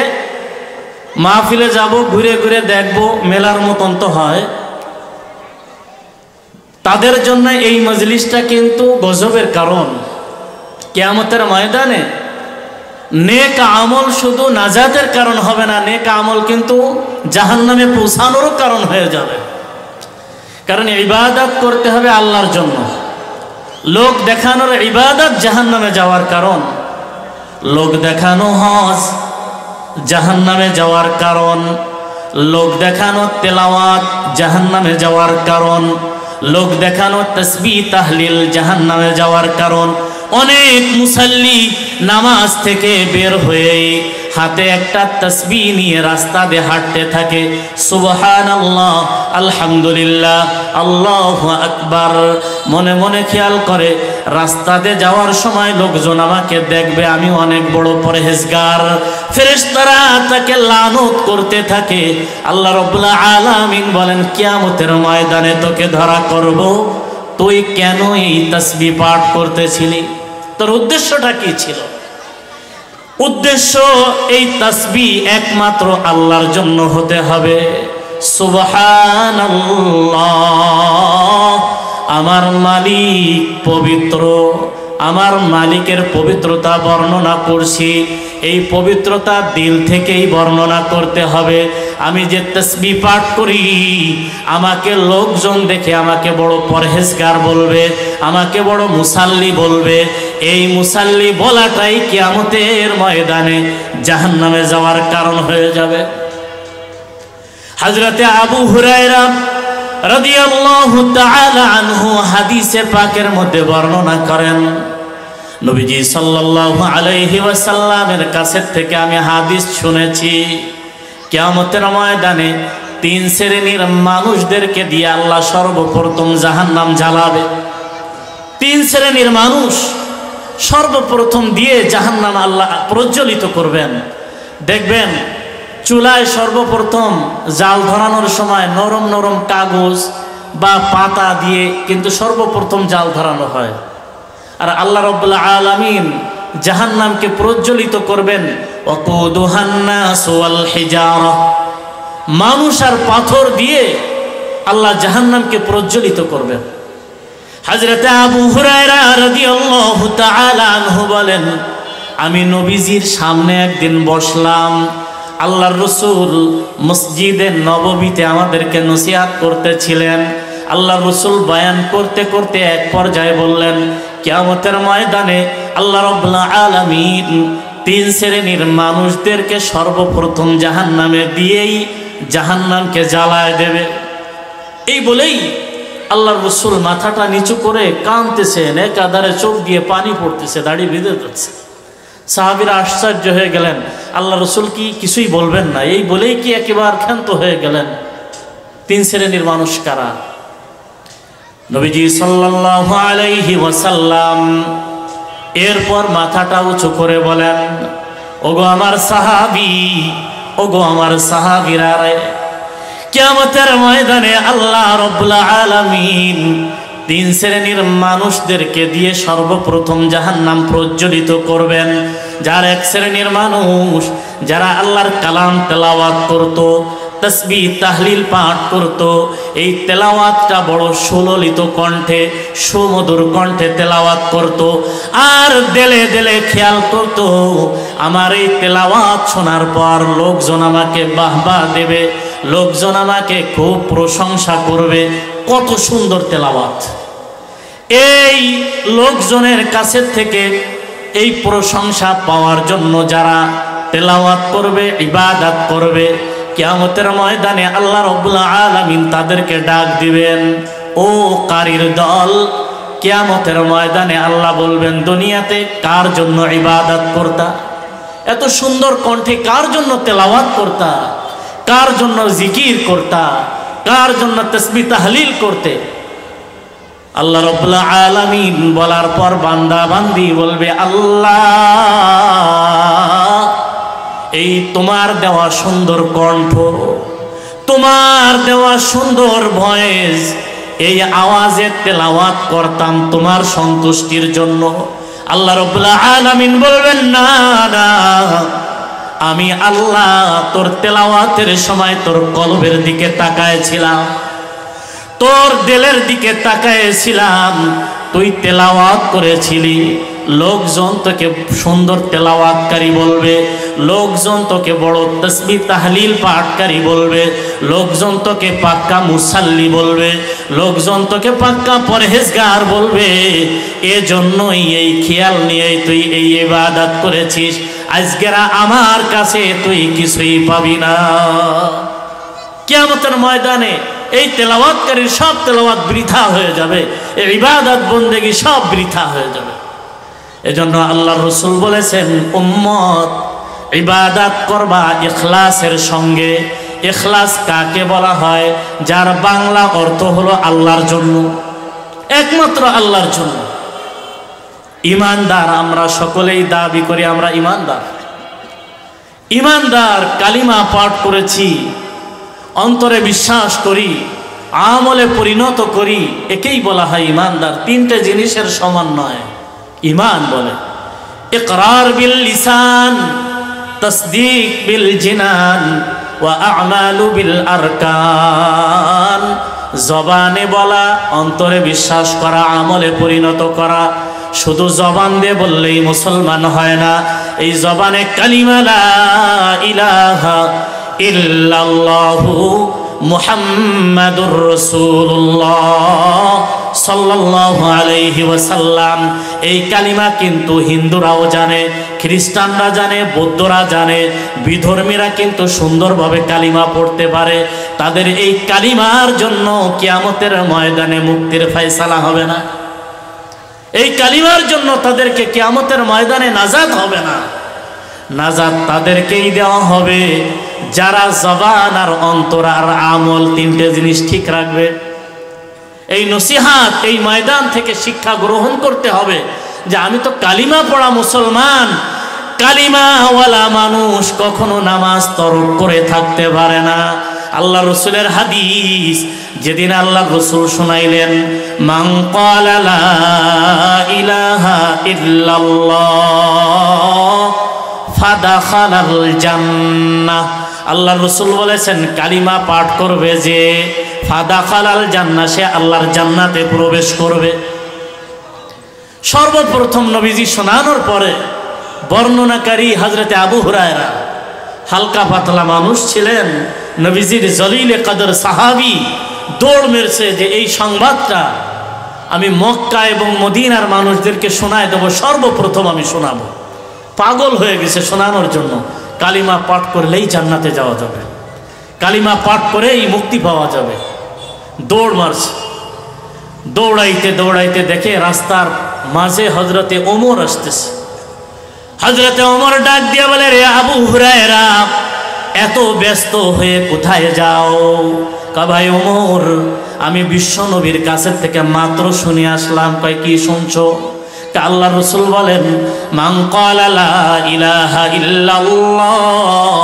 মাহফিলে যাব, ঘুরে ঘুরে দেখব, মেলার মতন তো হয়। তাদের জন্য এই মজলিসটা কিন্তু গজবের কারণ। কিয়ামতের ময়দানে নেক আমল শুধু নাজাতের কারণ হবে না, নেক আমল কিন্তু জাহান্নামে পৌঁছানোরও কারণ হয়ে যাবে। কারণ ইবাদত করতে হবে আল্লাহর জন্য, লোক দেখানোর ইবাদত জাহান্নামে যাওয়ার কারণ, লোক দেখানো হজ জাহান্নামে যাওয়ার কারণ, লোক দেখানো তেলাওয়াত জাহান্নামে যাওয়ার কারণ, লোক দেখানো তাসবিহ তাহলিল জাহান্নামে যাওয়ার কারণ। অনেক মুসাল্লি নামাজ থেকে বের হয়ে হাতে একটা তাসবিহ নিয়ে রাস্তা দিয়ে হাঁটতে থাকে, সুবহানাল্লাহ, আলহামদুলিল্লাহ, আল্লাহু আকবার, মনে মনে খেয়াল করে রাস্তাতে যাওয়ার সময় লোকজন আমাকে দেখবে আমি অনেক বড় পরহেজগার। ফেরেশতারা তাকে লানত করতে থাকে। আল্লাহ রাব্বুল আলামিন বলেন, কিয়ামতের ময়দানে তোকে ধরা করব, তুই কেন এই তাসবিহ পাঠ করতেছিলি, তোর উদ্দেশ্যটা কি ছিল? উদ্দেশ্য এই তাসবিহ একমাত্র আল্লাহর জন্য হতে হবে। সুবহানাল্লাহ, আমার মালিক পবিত্র, আমার মালিকের পবিত্রতা বর্ণনা করছি। এই পবিত্রতা দিল থেকেই বর্ণনা করতে হবে। আমি যে তাসবিহ পাঠ করি, আমাকে লোকজন দেখে আমাকে বড় পরহেজগার বলবে, আমাকে বড় মুসাল্লি বলবে। এই মুসাল্লি বলাটাই কিয়ামতের ময়দানে জাহান্নামে যাওয়ার কারণ হয়ে যাবে। হযরতে আবু হুরায়রা রাদিয়াল্লাহু তাআলা আনহু হাদিসে পাকের মধ্যে বর্ণনা করেন, নবীজি সাল্লাল্লাহু আলাইহি ওয়াসাল্লামের কাছ থেকে আমি হাদিস শুনেছি, কিয়ামতের ময়দানে তিন শ্রেণীর মানুষদেরকে দিয়ে আল্লাহ সর্বপ্রথম জাহান্নাম জ্বালাবে। তিন শ্রেণীর মানুষ সর্বপ্রথম দিয়ে জাহান্নাম আল্লাহ প্রজ্বলিত করবেন। দেখবেন চুলায় সর্বপ্রথম জাল ধরানোর সময় নরম নরম কাগজ বা পাতা দিয়ে কিন্তু সর্বপ্রথম জাল ধরানো হয়। আর আল্লাহ রাব্বুল আলামিন জাহান্নামকে প্রজ্বলিত করবেন ওয়াকুদুহান নাস ওয়াল হিজারা, মানুষ আর পাথর দিয়ে আল্লাহ জাহান্নামকে প্রজ্বলিত করবেন। হযরত আবু হুরায়রা রাদিয়াল্লাহু তাআলা আনহু বলেন, আমি নবীজির সামনে একদিন বসলাম, আল্লাহর রাসূল মসজিদে নববীতে আমাদেরকে নসিহত করতেছিলেন। আল্লাহর রাসূল বয়ান করতে করতে এক পর্যায়ে বললেন, কিয়ামতের ময়দানে আল্লাহ রাব্বুল আলামিন তিন শ্রেণীর মানুষদেরকে সর্বপ্রথম জাহান্নামে দিয়েই জাহান্নামকে জ্বালায় দেবে। এই বলেই আল্লাহর রাসূল মাথাটা নিচু করে কাঁদতেছেন, একাধারে চোখ দিয়ে পানি পড়তেছে, দাড়ি ভিজে যাচ্ছে। সাহাবীরা আশ্চর্য হয়ে গেলেন, আল্লাহ রাসূল কি কিছুই বলবেন না? এই বলেই কি একেবারে ক্ষান্ত হয়ে গেলেন? তিন শ্রেণীর মানুষ কারা? নবীজি সাল্লাল্লাহু আলাইহি ওয়াসাল্লাম এরপর মাথাটা উঁচু করে বলেন, ওগো আমার সাহাবী, ওগো আমার সাহাবীরা রে, কিয়ামতের ময়দানে আল্লাহ রাব্বুল আলামিন তিন শ্রেণীর মানুষদেরকে দিয়ে সর্বপ্রথম জাহান্নাম প্রজ্বলিত করবেন। যার এক শ্রেণীর মানুষ যারা আল্লাহর কালাম তেলাওয়াত করত, তাসবিহ তাহলিল পাঠ করত, এই তেলাওয়াতটা বড় সুললিত কণ্ঠে সুমধুর কণ্ঠে তেলাওয়াত করত, আর দেলে দেলে খেয়াল করত আমার এই তেলাওয়াত শোনার পর লোকজন আমাকে বাহবা দেবে, লোকজন আমাকে খুব প্রশংসা করবে, কত সুন্দর তেলাওয়াত। এই লোকজনের কাছে থেকে এই প্রশংসা পাওয়ার জন্য যারা তেলাওয়াত করবে, ইবাদত করবে, কিয়ামতের ময়দানে আল্লাহ রাব্বুল আলামিন তাদেরকে ডাক দিবেন, ও কারীর দল। কিয়ামতের ময়দানে আল্লাহ বলবেন, দুনিয়াতে কার জন্য ইবাদত করতা? এত সুন্দর কণ্ঠে কার জন্য তেলাওয়াত করতা? কার জন্য জিকির করতা? কার জন্য তাসবিহ তাহলিল করতে? আল্লাহ রাব্বুল আলামিন বলার পর বান্দা বান্দি বলবে, আল্লাহ, এই তোমার দেওয়া সুন্দর কণ্ঠ, তোমার দেওয়া সুন্দর ভয়েস, এই আওয়াজে তেলাওয়াত করতাম তোমার সন্তুষ্টির জন্য। আল্লাহ রাব্বুল আলামিন বলবেন, না না, আমি আল্লাহ তোর তেলাওয়াতের সময় তোর কলবের দিকে তাকায়ছিলাম, তোর দিলের দিকে তাকায়ছিলাম, তুই তেলাওয়াত করেছিলি, লোকজন তোকে সুন্দর তেলাওয়াতকারী বলবে, লোকজন তোকে বড় তাসবিহ তাহলিল পাঠকারী বলবে, লোকজন তোকে পাক্কা মুসাল্লি বলবে, লোকজন তোকে পাক্কা পরহেজগার বলবে। এজন্যই এই খেয়াল নিয়ে তুই এই ইবাদত করেছিস, আজকেরা আমার কাছে তুই কিছুই পাবি না। কিয়ামতের ময়দানে এই তেলাওয়াতকারীর সব তেলাওয়াত বৃথা হয়ে যাবে, এই ইবাদত বন্দেগী সব বৃথা হয়ে যাবে। এজন্য আল্লাহর রাসূল বলেছেন, উম্মত ইবাদত করবা ইখলাসের সঙ্গে। ইখলাস কাকে বলা হয়? যার বাংলা অর্থ হলো আল্লাহর জন্য, একমাত্র আল্লাহর জন্য। ইমানদার আমরা সকলেই দাবি করি আমরা ইমানদার। ইমানদার কালিমা পাঠ করেছি, অন্তরে বিশ্বাস করি, আমলে পরিণত করি, একেই বলা হয় ইমানদার। তিনটে জিনিসের সমন্বয় ইমান বলে। ইকরার বিল লিসান, তাসদীক বিল জিনান, ওয়া আমালু বিল আরকান। জবানে বলা, অন্তরে বিশ্বাস করা, আমলে পরিণত করা। শুধু জবান দিয়ে বললেই মুসলমান হয় না। এই জবানে কালিমা লা ইলাহা ইল্লাল্লাহু মুহাম্মাদুর রাসূলুল্লাহ সাল্লাল্লাহু আলাইহি ওয়াসাল্লাম, এই কালিমা কিন্তু হিন্দুরাও জানে, খ্রিস্টানরা জানে, বৌদ্ধরা জানে, বিধর্মীরা কিন্তু সুন্দরভাবে কালিমা পড়তে পারে। তাদের এই কালিমার জন্য কিয়ামতের ময়দানে মুক্তির ফয়সালা হবে না। এই কালিমার জন্য তাদেরকে কিয়ামতের ময়দানে নাজাত হবে না। নাজাত তাদেরকেই দেওয়া হবে যারা জবান আর অন্তর আর আমল তিনটে জিনিস ঠিক রাখবে। এই নসিহাত এই ময়দান থেকে শিক্ষা গ্রহণ করতে হবে যে আমি তো কালিমা পড়া মুসলমান, কালিমাওয়ালা মানুষ কখনো নামাজ তরক করে থাকতে পারে না। আল্লাহ রসুলের হাদিস, যেদিন আল্লাহ রসুল শোনাইলেন মান ক্বালা লা ইলাহা ইল্লাল্লাহ ফাদাখালাল জান্নাহ, আল্লাহ রসুল বলেছেন কালিমা পাঠ করবে যে ফাদাখালাল জান্নাহ, সে আল্লাহর জান্নাতে প্রবেশ করবে। সর্বপ্রথম নবীজি শোনানোর পরে বর্ণনাকারী হযরতে আবু হুরায়রা, হালকা পাতলা মানুষ ছিলেন, নবীজির জলিলে কদর সাহাবী, দৌড় মেরেছে যে এই সংবাদটা আমি মক্কা এবং মদিনার মানুষদেরকে শোনায় দেবো, সর্বপ্রথম আমি শোনাবো। পাগল হয়ে গেছে শোনানোর জন্য। কালিমা পাঠ করলেই জান্নাতে যাওয়া যাবে, কালিমা পাঠ করেই মুক্তি পাওয়া যাবে। দৌড় মারছে, দৌড়াইতে দৌড়াইতে দেখে রাস্তার মাঝে হযরতে ওমর আসতেছে। হযরতে ওমর ডাক দিয়ে বলে, রে আবু হুরায়রা, এত ব্যস্ত হয়ে কোথায় যাও? কা ভাই ওমর, আমি বিশ্ব নবীর কাছের থেকে মাত্র শুনে আসলাম। কয় কি শুনছো? আল্লাহ রসুল বলেন মান ক্বালা লা ইলাহা ইল্লাল্লাহ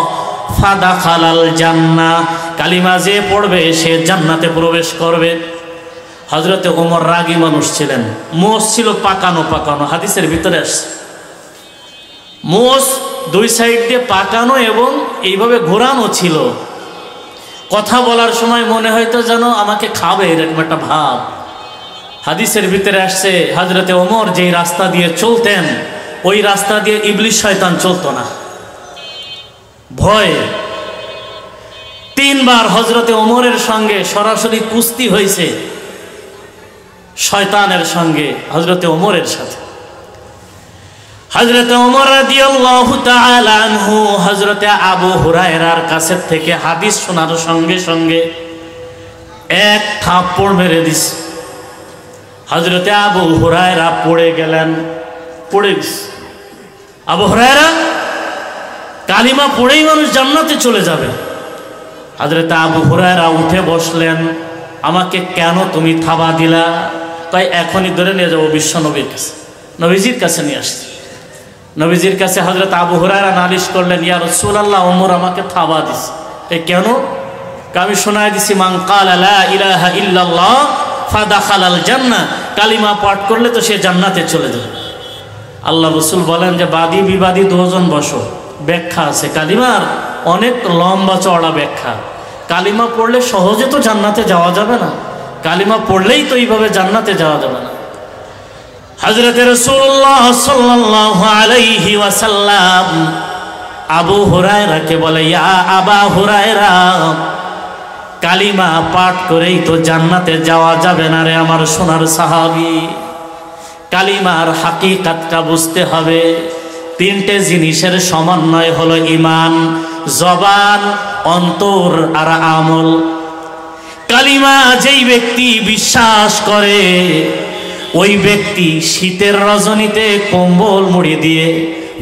ফাদাখালাল জান্নাহ, কালিমা যে পড়বে সে জান্নাতে প্রবেশ করবে। হযরতে ওমর রাগী মানুষ ছিলেন, মোষ ছিল পাকানো পাকানো, হাদিসের ভিতরে আসছে মোষ দুই সাইড দিয়ে পাকানো এবং এইভাবে ঘোরানো ছিল। কথা বলার সময় মনে হয়তো যেন আমাকে খাবে, এরকম একটা ভাব। হাদিসের ভিতরে আসছে হযরতে ওমর যেই রাস্তা দিয়ে চলতেন ওই রাস্তা দিয়ে ইবলিস শয়তান চলতো না, ভয়ে। 3 বার হযরতে ওমরের সঙ্গে সরাসরি কুস্তি হয়েছে শয়তানের সঙ্গে, হযরতে ওমরের সাথে। হযরতে ওমর রাদিয়াল্লাহু তাআলা আনহু হযরতে আবু হুরায়রার কাছে থেকে হাদিস শোনার সঙ্গে সঙ্গে এক থাপ্পড় মেরে দিস। হযরতে আবু হুরায়রা পড়ে গেলেন, পড়ে গেছে। আবু হুরায়রা, কালিমা পড়েই মানুষ জান্নাতে চলে যাবে। হযরতে আবু হুরায়রা উঠে বসলেন, আমাকে কেন তুমি থাবা দিলা? তাই এখনই ধরে নিয়ে যাবো বিশ্ব নবীর কাছে, নবীজির কাছে নিয়ে আসছে। নবীজির কাছে হযরত আবু হুরায়রা নালিশ করলেন, ইয়া রাসূলুল্লাহ, ওমর আমাকে থাবা দিছে। এই কেন? আমি শোনায় দিছি মান ক্বালা লা ইলাহা ইল্লাল্লাহ ফাদাখালাল জান্নাহ, কালিমা পাঠ করলে তো সে জান্নাতে চলে যাবে। আল্লাহ রসুল বলেন যে বাদী বিবাদী দুজন বসো, ব্যাখ্যা আছে কালিমার, অনেক লম্বা চওড়া ব্যাখ্যা। কালিমা পড়লে সহজে তো জান্নাতে যাওয়া যাবে না, কালিমা পড়লেই তো এইভাবে জান্নাতে যাওয়া যাবে না। হযরতে রাসূলুল্লাহ সাল্লাল্লাহু আলাইহি ওয়াসাল্লাম আবু হুরায়রাকে বলে, ইয়া আবা হুরায়রা, কালিমা পাঠ করেই তো জান্নাতে যাওয়া যাবে না রে আমার সোনার সাহাবী। কালিমার হাকিকাতটা বুঝতে হবে। 3টে জিনিসের সমন্বয় হলো ঈমান, জবান, অন্তর আর আমল। কালিমা যেই ব্যক্তি বিশ্বাস করে ওই ব্যক্তি শীতের রজনীতে কম্বল মুড়ি দিয়ে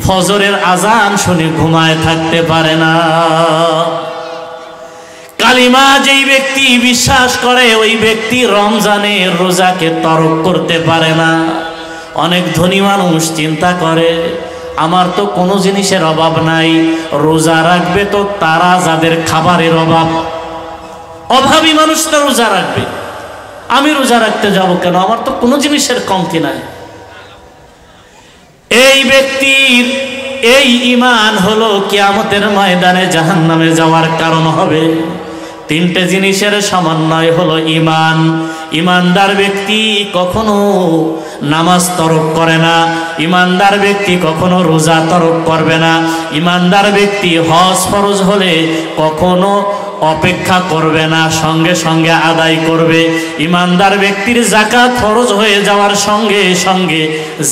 ফজরের আজান শুনে ঘুমায় থাকতে পারে না। কালিমা যেই ব্যক্তি বিশ্বাস করে ওই ব্যক্তি রমজানের রোজাকে তরক করতে পারে না। অনেক ধনী মানুষ চিন্তা করে আমার তো কোনো জিনিসের অভাব নাই, রোজা রাখবে তো তারা যাদের খাবারের অভাব, অভাবী মানুষটা রোজা রাখবে, আমি রোজা রাখতে যাব কেন? আমার তো কোনো জিনিসের কমতি নাই। এই ব্যক্তির এই ঈমান হলো কিয়ামতের ময়দানে জাহান্নামে যাওয়ার কারণ হবে। 3টে জিনিসের সমন্বয় হলো ঈমান। ঈমানদার ব্যক্তি কখনো নামাজ তরক করে না, ঈমানদার ব্যক্তি কখনো রোজা তরক করবে না, ঈমানদার ব্যক্তি হজ ফরজ হলে কখনো অপেক্ষা করবে না, সঙ্গে সঙ্গে আদায় করবে। ঈমানদার ব্যক্তির যাকাত ফরজ হয়ে যাওয়ার সঙ্গে সঙ্গে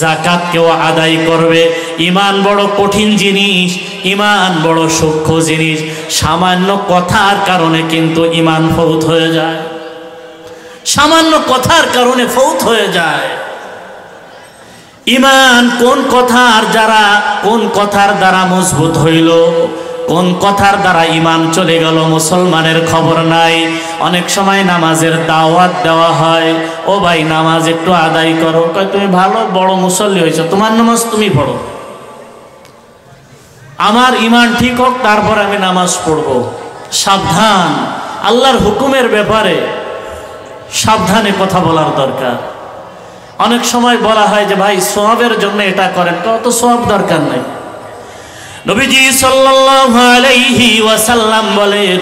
যাকাতকেও আদায় করবে। ঈমান বড় কঠিন জিনিস, ঈমান বড় সূক্ষ্ম জিনিস। সামান্য কথার কারণে কিন্তু ঈমান ফৌত হয়ে যায়, সামান্য কথার কারণে ফৌত হয়ে যায়। ঈমান কোন কথার দ্বারা মজবুত হইল? কোন কথার দ্বারা ঈমান চলে গেল মুসলমানের খবর নাই। অনেক সময় নামাজের দাওয়াত দেওয়া হয়, ও ভাই নামাজ একটু আদায় করো, কয় তুমি ভালো বড় মুসল্লি হয়েছো, তোমার নামাজ তুমি পড়ো, আমার ঈমান ঠিক হোক তারপর আমি নামাজ পড়বো। সাবধান, আল্লাহর হুকুমের ব্যাপারে সাবধানে কথা বলার দরকার। অনেক সময় বলা হয় যে ভাই সওয়াবের জন্য এটা করেন, তো সওয়াব দরকার নাই। নবীজি সাল্লাল্লাহু আলাইহি ওয়াসাল্লাম বলেন,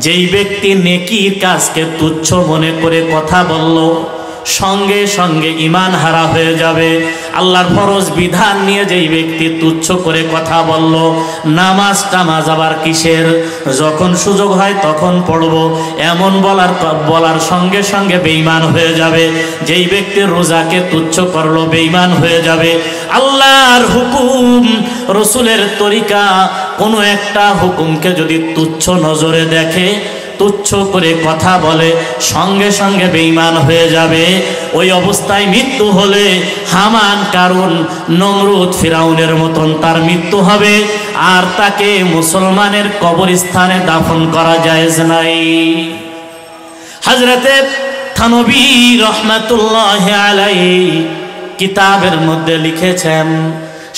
যেই ব্যক্তি নেকির কাজকে তুচ্ছ মনে করে কথা বলল, সঙ্গে সঙ্গে ঈমান হারা হয়ে যাবে। আল্লাহর ফরজ বিধান নিয়ে যেই ব্যক্তি তুচ্ছ করে কথা বলল, নামাজ টামাজ আবার কিসের, যখন সুযোগ হয় তখন পড়ব, এমন বলার সঙ্গে সঙ্গে বেঈমান হয়ে যাবে। যেই ব্যক্তি রোজাকে তুচ্ছ করলো, বেঈমান হয়ে যাবে। আল্লাহর হুকুম, রসুলের তরিকা, কোনো একটা হুকুমকে যদি তুচ্ছ নজরে দেখে, তুচ্ছ করে কথা বলে, সঙ্গে সঙ্গে বেঈমান হয়ে যাবে। ওই অবস্থায় মৃত্যু হলে হামান, কারুন, নমরুদ, ফিরাউনের মতন তার মৃত্যু হবে, আর তাকে মুসলমানের কবরস্থানে দাফন করা জায়েজ নাই। হযরতে থানবী রাহমাতুল্লাহি আলাইহি কিতাবের মধ্যে লিখেছেন,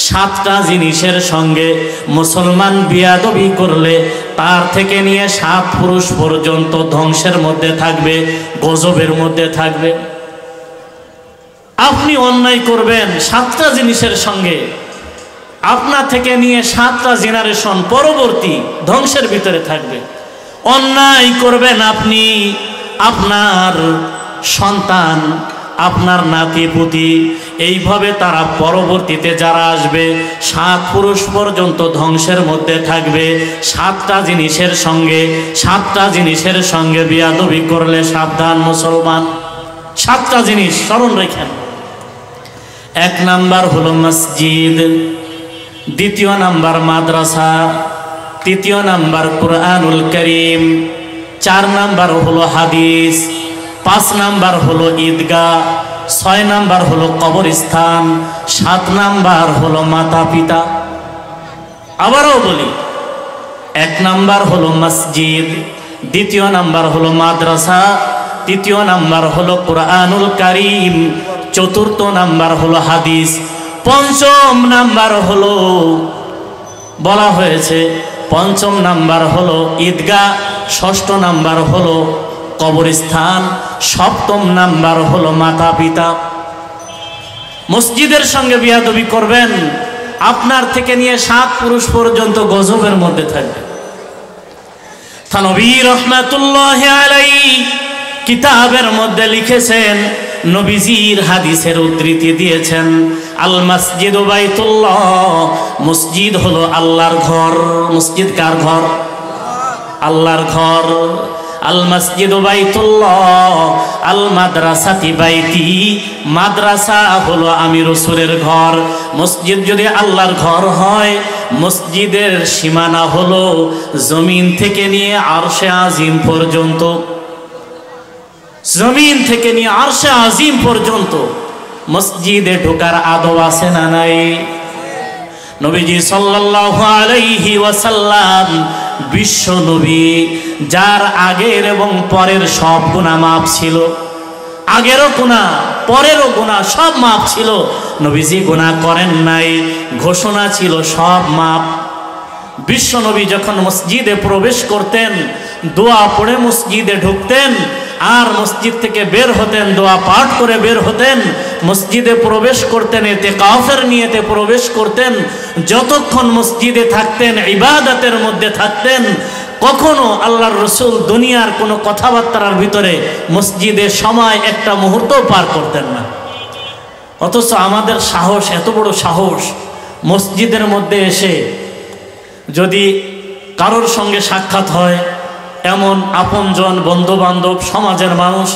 7টা জিনিসের সঙ্গে মুসলমান বিয়াদবি করলে তার থেকে নিয়ে 7 পুরুষ পর্যন্ত ধ্বংসের মধ্যে থাকবে, গজবের মধ্যে থাকবে। আপনি অন্যায় করবেন 7টা জিনিসের সঙ্গে, আপনা থেকে নিয়ে 7টা জেনারেশন পরবর্তী ধ্বংসের ভিতরে থাকবে। অন্যায় করবেন আপনি, আপনার সন্তান, আপনার নাতি পুতি, এইভাবে তারা পরবর্তীতে যারা আসবে 7 পুরুষ পর্যন্ত ধ্বংসের মধ্যে থাকবে। 7টা জিনিসের সঙ্গে বিয়াদবি করলে সাবধান মুসলমান। 7টা জিনিস স্মরণ রেখেন। 1 নাম্বার হলো মসজিদ, 2 নাম্বার মাদ্রাসা, 3 নাম্বার কুরআনুল কারীম, 4 নাম্বার হলো হাদিস, 5 নাম্বার হলো ঈদগাহ, 6 নাম্বার হলো কবরস্থান, 7 নাম্বার হলো মাতা পিতা। আবারও বলি, 1 নাম্বার হলো মসজিদ, 2 নাম্বার হলো মাদ্রাসা, 3 নাম্বার হলো কুরআনুল কারীম, 4 নাম্বার হলো হাদিস, 5ম নাম্বার হলো বলা হয়েছে, 5ম নাম্বার হলো ঈদগাহ, 6ষ্ঠ নাম্বার হলো কবরস্থান, 7ম নাম্বার হলো মাতা পিতা। মসজিদের সঙ্গে বিয়াদবি করবেন, আপনার থেকে নিয়ে 7 পুরুষ পর্যন্ত গজবের মধ্যে থাকবে। থানবী রাহমাতুল্লাহি আলাইহি কিতাবের মধ্যে লিখেছেন, নবীজির হাদিসের উদ্ধৃতি দিয়েছেন, আল মসজিদু বাইতুল্লাহ, মসজিদ হলো আল্লাহর ঘর। মসজিদ কার ঘর? আল্লাহর ঘর। আল মসজিদু বাইতুল্লাহ, আল মাদ্রাসাতি বাইতি, মাদ্রাসা হলো আমি রাসূলের ঘর। মসজিদ যদি আল্লাহর ঘর হয়, মসজিদের সীমানা হলো জমিন থেকে নিয়ে আরশে আজিম পর্যন্ত, জমিন থেকে নিয়ে আরশে আজিম পর্যন্ত মসজিদে ঢোকার আদব আছে না নাই? নবীজি সাল্লাল্লাহু আলাইহি ওয়াসাল্লাম বিশ্ব নবী, যার আগের এবং পরের সব গুনাহ মাফ ছিল, আগেরও গুনাহ পরেরও গুনাহ সব মাফ ছিল। নবীজি গুনাহ করেন নাই, ঘোষণা ছিল সব মাফ। বিশ্ব নবী যখন মসজিদে প্রবেশ করতেন, দোয়া পড়ে মসজিদে ঢুকতেন, আর মসজিদ থেকে বের হতেন, দোয়া পাঠ করে বের হতেন, মসজিদে প্রবেশ করতেন, ইতিকাফের নিয়তে প্রবেশ করতেন। যতক্ষণ মসজিদে থাকতেন, ইবাদতের মধ্যে থাকতেন, কখনো আল্লাহর রাসূল দুনিয়ার কোনো কথাবার্তার ভিতরে মসজিদে সময় একটা মুহূর্ত পার করতেন না। অথচ আমাদের সাহস, এত বড় সাহস, মসজিদের মধ্যে এসে যদি কারোর সঙ্গে সাক্ষাৎ হয়, এমন আপনজন, বন্ধু বান্ধব, সমাজের মানুষ,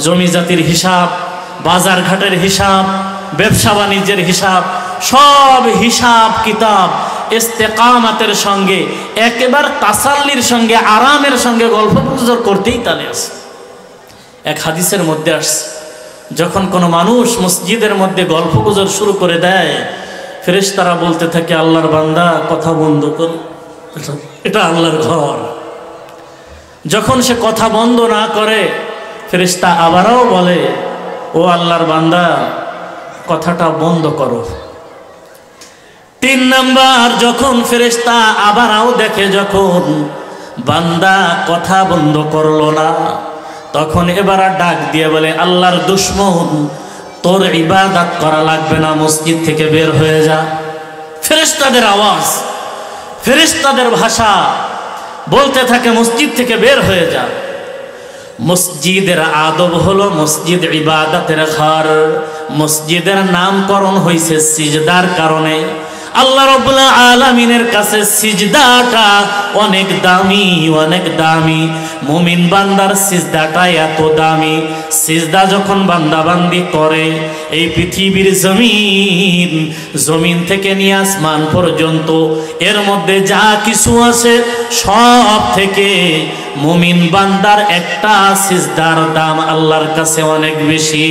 জমি জাতির হিসাব, বাজার ঘাটের হিসাব, ব্যবসা বাণিজ্যের হিসাব, সব হিসাব কিতাব ইস্তেকামাতের সঙ্গে, একেবারে তাসাল্লির সঙ্গে, আরামের সঙ্গে গল্প গুজর করতেই তালে আসে। এক হাদিসের মধ্যে আসছে, যখন কোনো মানুষ মসজিদের মধ্যে গল্প গুজর শুরু করে দেয়, ফেরেশতারা বলতে থাকে, আল্লাহর বান্দা কথা বন্ধ কর। এটা আল্লাহর ঘর। যখন সে কথা বন্ধ না করে, ফেরেশতা আবারও বলে, ও আল্লাহর বান্দা, কথাটা বন্ধ করো। 3 নাম্বার, যখন ফেরেশতা আবারও দেখে যখন বান্দা কথা বন্ধ করলো না, তখন এবার ডাক দিয়ে বলে, আল্লাহর দুশমন, তোর ইবাদত করা লাগবে না, মসজিদ থেকে বের হয়ে যা। ফেরেশতাদের আওয়াজ, ফেরেশতাদের ভাষা বলতে থাকে, মসজিদ থেকে বের হয়ে যা। মসজিদের আদব হলো মসজিদ ইবাদতের ঘর। মসজিদের নামকরণ হয়েছে সিজদার কারণে। আল্লাহ রাব্বুল আলামিনের কাছে সিজদাটা অনেক দামি, অনেক দামি। মুমিন বান্দার সিজদাটা এত দামি, সিজদা যখন বান্দা বান্দি করে, এই পৃথিবীর জমিন থেকে নিয়ে আসমান পর্যন্ত এর মধ্যে যা কিছু আছে সব থেকে মুমিন বান্দার একটা সিজদার দাম আল্লাহর কাছে অনেক বেশি।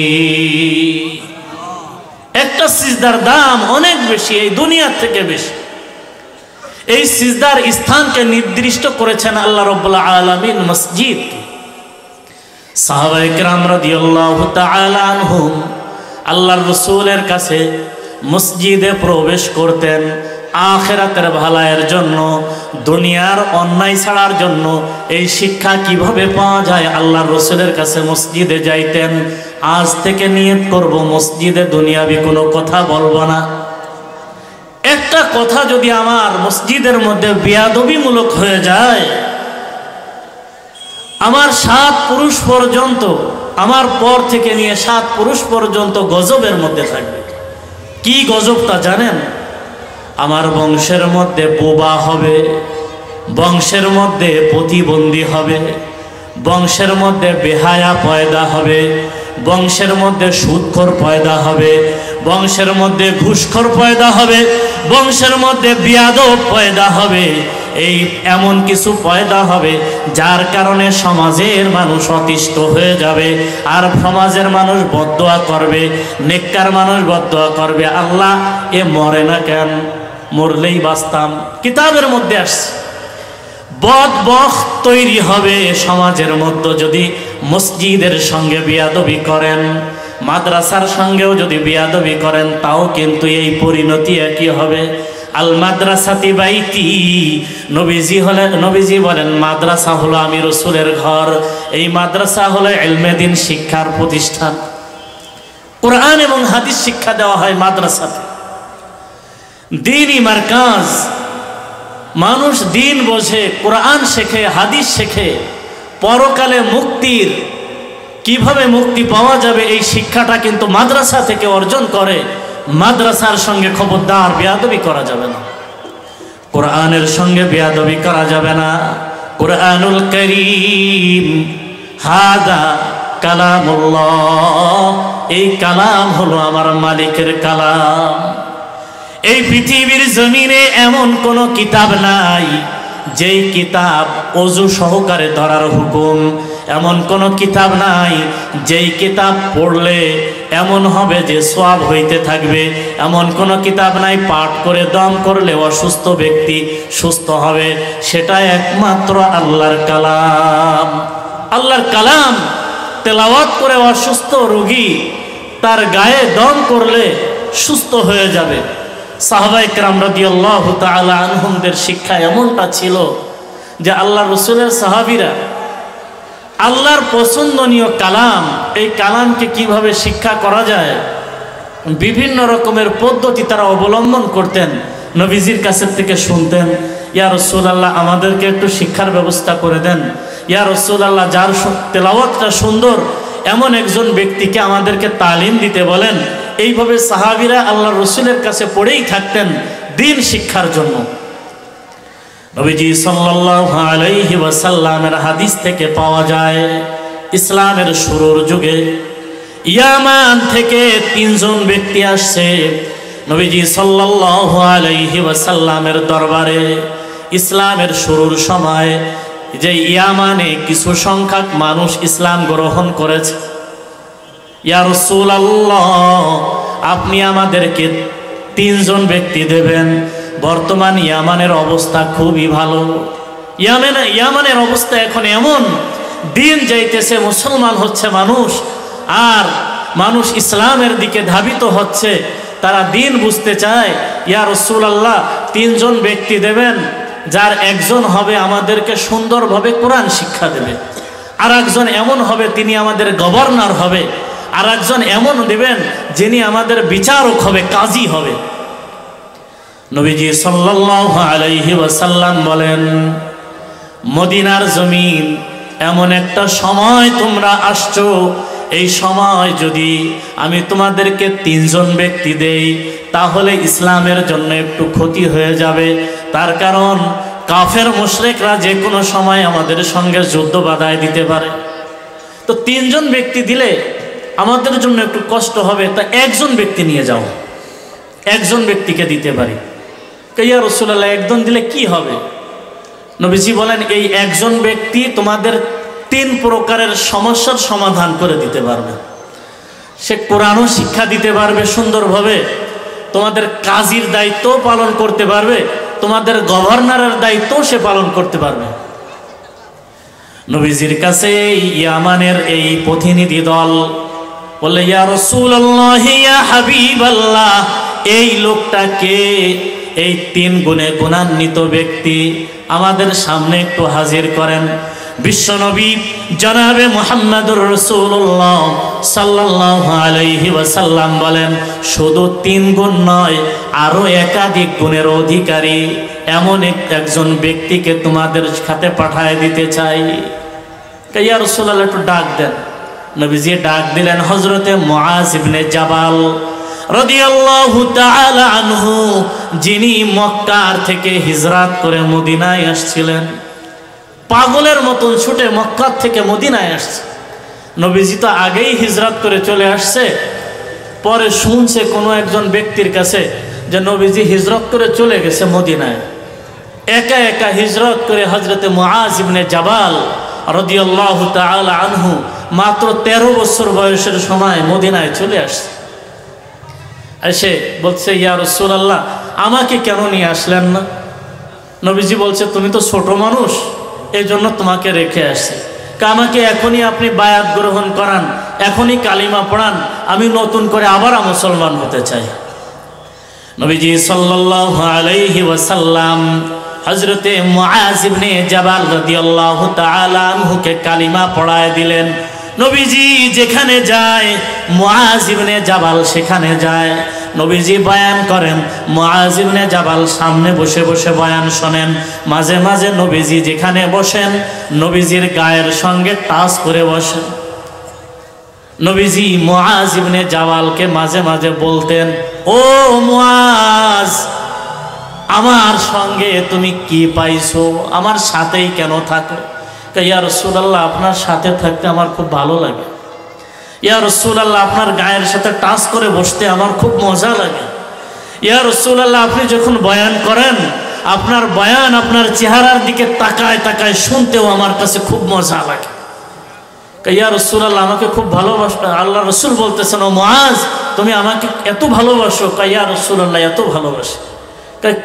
একটা সিজদার দাম অনেক বেশি, এই দুনিয়ার থেকে বেশি। এই সিজদার স্থানকে নির্দিষ্ট করেছেন আল্লাহ রাব্বুল আলামিন মসজিদ। সাহাবায়ে কেরাম রাদিয়াল্লাহু তাআলা আনহুম আল্লাহর রাসূলের কাছে মসজিদে প্রবেশ করতেন আখিরাতের ভালায়ের জন্য, দুনিয়ার অন্যায় ছাড়ার জন্য। এই শিক্ষা কিভাবে পাওয়া যায়? আল্লাহর রাসূলের কাছে মসজিদে যাইতেন, আজ থেকে নিয়ত করব মসজিদে দুনিয়াবি কোনো কথা বলবো না। একটা কথা যদি আমার মসজিদের মধ্যে বেয়াদবিমূলক হয়ে যায়, আমার 7 পুরুষ পর্যন্ত, আমার পর থেকে নিয়ে 7 পুরুষ পর্যন্ত গজবের মধ্যে থাকবে। কি গজবটা জানেন? আমার বংশের মধ্যে বোবা হবে, বংশের মধ্যে প্রতিবন্ধী হবে, বংশের মধ্যে বেহায়া পয়দা হবে, বংশের মধ্যে সুদখোর পয়দা হবে, বংশের মধ্যে ঘুষখোর পয়দা হবে, বংশের মধ্যে বিয়াদব পয়দা হবে। এই এমন কিছু পয়দা হবে যার কারণে সমাজের মানুষ অতিষ্ঠ হয়ে যাবে, আর সমাজের মানুষ বদদোয়া করবে, নেককার মানুষ বদদোয়া করবে, আল্লাহ এ মরে না কেন, মরলেই বাঁচতাম। কিতাবের মধ্যে আসছে বদবখ তৈরি হবে সমাজের মধ্যে যদি মসজিদের সঙ্গে বিয়াদবি করেন, মাদ্রাসার সঙ্গেও যদি বিয়াদবি করেন, তাও কিন্তু এই পরিণতি একই হবে। আল মাদ্রাসাতি বাইতি, নবীজি বলেন মাদ্রাসা হলো আমি রাসূলের ঘর। এই মাদ্রাসা হলো ইলমে দ্বীন শিক্ষার প্রতিষ্ঠান। কোরআন এবং হাদিস শিক্ষা দেওয়া হয় মাদ্রাসাতে। দ্বীনি মারকাজ, মানুষ দিন বোঝে, কোরআন শেখে, হাদিস শেখে, পরকালে মুক্তির কিভাবে মুক্তি পাওয়া যাবে এই শিক্ষাটা কিন্তু মাদ্রাসা থেকে অর্জন করে। মাদ্রাসার সঙ্গে খবরদার বেয়াদবি করা যাবে না, কোরআনের সঙ্গে বেয়াদবি করা যাবে না। কোরআনুল কারীম হাদা কালামুল্লাহ, এই কালাম হলো আমার মালিকের কালাম। এই পৃথিবীর জমিনে এমন কোন কিতাব নাই যেই কিতাব ওযু সহকারে ধরার হুকুম, এমন কোন কিতাব নাই যেই কিতাব পড়লে এমন হবে যে সওয়াব হইতে থাকবে, এমন কোন কিতাব নাই পাঠ করে দম করলে অসুস্থ ব্যক্তি সুস্থ হবে। সেটা একমাত্র আল্লাহর কালাম। আল্লাহর কালাম তেলাওয়াত করে অসুস্থ রোগী তার গায়ে দম করলে সুস্থ হয়ে যাবে। সাহাবায়ে কেরাম রাদিয়াল্লাহু তাআলা আনহুমদের শিক্ষা এমনটা ছিল যে আল্লাহর রাসূলের সাহাবীরা আল্লাহর পছন্দনীয় কালাম, এই কালামকে কিভাবে শিক্ষা করা যায় বিভিন্ন রকমের পদ্ধতি তারা অবলম্বন করতেন। নবীজির কাছ থেকে শুনতেন, ইয়া রাসূলুল্লাহ আমাদেরকে একটু শিক্ষার ব্যবস্থা করে দেন, ইয়া রাসূলুল্লাহ যার তেলাওয়াতটা সুন্দর এমন একজন ব্যক্তিকে আমাদেরকে তালিম দিতে বলেন। এইভাবে সাহাবীরা আল্লাহর রাসূলের কাছে পড়েই থাকতেন দ্বীন শিক্ষার জন্য। নবীজি সাল্লাল্লাহু আলাইহি ওয়াসাল্লামের হাদিস থেকে পাওয়া যায়, ইসলামের শুরুর যুগে ইয়ামান থেকে 3 জন ব্যক্তি আসছে নবীজি সাল্লাল্লাহু আলাইহি ওয়াসাল্লামের দরবারে। ইসলামের শুরুর সময় যে ইয়ামানে কিছু সংখ্যক মানুষ ইসলাম গ্রহণ করেছে। ইয়া রাসূলুল্লাহ আপনি আমাদেরকে 3 জন ব্যক্তি দেবেন বর্তমান ইয়ামানের অবস্থা খুবই ভালো। ইয়ামানের অবস্থা এখন এমন, দিন যাইতেছে, মুসলমান হচ্ছে মানুষ, আর মানুষ ইসলামের দিকে ধাবিত হচ্ছে। তারা দিন বুঝতে চায়। ইয়া রাসূলুল্লাহ, 3 জন ব্যক্তি দেবেন, যার একজন হবে আমাদেরকে সুন্দরভাবে কোরআন শিক্ষা দেবে, আর একজন এমন হবে তিনি আমাদের গভর্নর হবে, আর একজন এমন দেবেন যিনি আমাদের বিচারক হবে, কাজী হবে। নবীজি সাল্লাল্লাহু আলাইহি ওয়াসাল্লাম বলেন, মদিনার জমিন এমন একটা সময় তোমরা আসছো, এই সময় যদি আমি তোমাদেরকে 3 জন ব্যক্তি দেই তাহলে ইসলামের জন্য একটু ক্ষতি হয়ে যাবে। তার কারণ কাফের মুশরিকরা যে কোনো সময় আমাদের সঙ্গে যুদ্ধ বাধায় দিতে পারে। তো 3 জন ব্যক্তি দিলে আমাদের জন্য একটু কষ্ট হবে, তা 1 জন ব্যক্তি নিয়ে যাও, 1 জন ব্যক্তিকে দিতে পারি। ইয়া রাসূলুল্লাহ, 1 জন দিলে কি হবে? নবীজি বলেন, এই 1 জন ব্যক্তি তোমাদের 3 প্রকারের সমস্যার সমাধান করে দিতে পারবে। সে কোরআনও শিক্ষা দিতে পারবে সুন্দরভাবে, তোমাদের কাজীর দায়িত্ব পালন করতে পারবে, তোমাদের গভর্নরের দায়িত্ব সে পালন করতে পারবে। নবীজির কাছে ইয়ামানের এই প্রতিনিধি দল বলে, ইয়া রাসূলুল্লাহ, ইয়া হাবিবাল্লাহ, এই লোকটাকে, এই 3 গুণে গুণান্বিত ব্যক্তি আমাদের সামনে একটু হাজির করেন। বিশ্বনবী জনাবে মুহাম্মদুর রাসূলুল্লাহ সাল্লাল্লাহু আলাইহি ওয়াসাল্লাম বলেন, শুধু 3 গুণ নয়, আরো একাধিক গুণের অধিকারী এমন একজন ব্যক্তিকে তোমাদের সাথে পাঠায় দিতে চাই। ইয়া রাসূলুল্লাহ, একটু ডাক দেন। নবীজি ডাক দিলেন হযরতে মুআজ ইবনে জাবাল রাদিয়াল্লাহু তাআলা আনহু, যিনি মক্কা থেকে হিজরত করে মদিনায় আসছিলেন। পাগলের মতন ছুটে মক্কা থেকে মদিনায় আসছে। নবীজি তো আগেই হিজরত করে চলে আসছে, পরে শুনছে কোনো একজন ব্যক্তির কাছে যে নবীজি হিজরত করে চলে গেছে মদিনায়। একা একা হিজরত করে হযরতে মুআজ ইবনে জাবাল রাদিয়াল্লাহু তাআলা আনহু মাত্র 13 বছর বয়সের সময় মদিনায় চলে আসছে। এসে বলছে, ইয়া রাসূলুল্লাহ, আমাকে কেন নিয়ে আসলেন না? নবীজি বলছে, তুমি তো ছোট মানুষ, এই জন্য তোমাকে রেখে আসছি। আমাকে এখনই আপনি বায়াত গ্রহণ করান, এখনই কালিমা পড়ান, আমি নতুন করে আবার মুসলমান হতে চাই। নবীজি সাল্লাল্লাহু আলাইহি ওয়াসাল্লাম হযরতে মুআজ ইবনে জাবাল রাদিয়াল্লাহু তাআলা আনহুকে কালিমা পড়ায় দিলেন। নবীজি যেখানে যায় মুআজ ইবনে জাবাল সেখানে যায়। নবীজি বয়ান করেন, মুআজ ইবনে জাবাল সামনে বসে বসে বয়ান শোনেন। মাঝে মাঝে নবীজি যেখানে বসেন নবীজির গায়ের সঙ্গে টাচ করে বসেন। নবীজি মুআজ ইবনে জাবালকে মাঝে মাঝে বলতেন, ও মুআজ, আমার সঙ্গে তুমি কি পাইছো? আমার সাথেই কেন থাকো? ইয়া রাসূলুল্লাহ, আপনার সাথে থাকতে আমার খুব ভালো লাগে। ইয়া রাসূলুল্লাহ, আপনার গায়ের সাথে টাচ করে বসতে আমার খুব মজা লাগে। ইয়া রাসূলুল্লাহ, আপনি যখন বয়ান করেন আপনার বয়ান আপনার চেহারার দিকে তাকায় তাকায় শুনতেও আমার কাছে খুব মজা লাগে। ইয়া রাসূলুল্লাহ, আমাকে খুব ভালোবাসো। আল্লাহ রাসূল বলতেছেন, ও মুআজ, তুমি আমাকে এত ভালোবাসো? ইয়া রাসূলুল্লাহ, এত ভালোবাসি।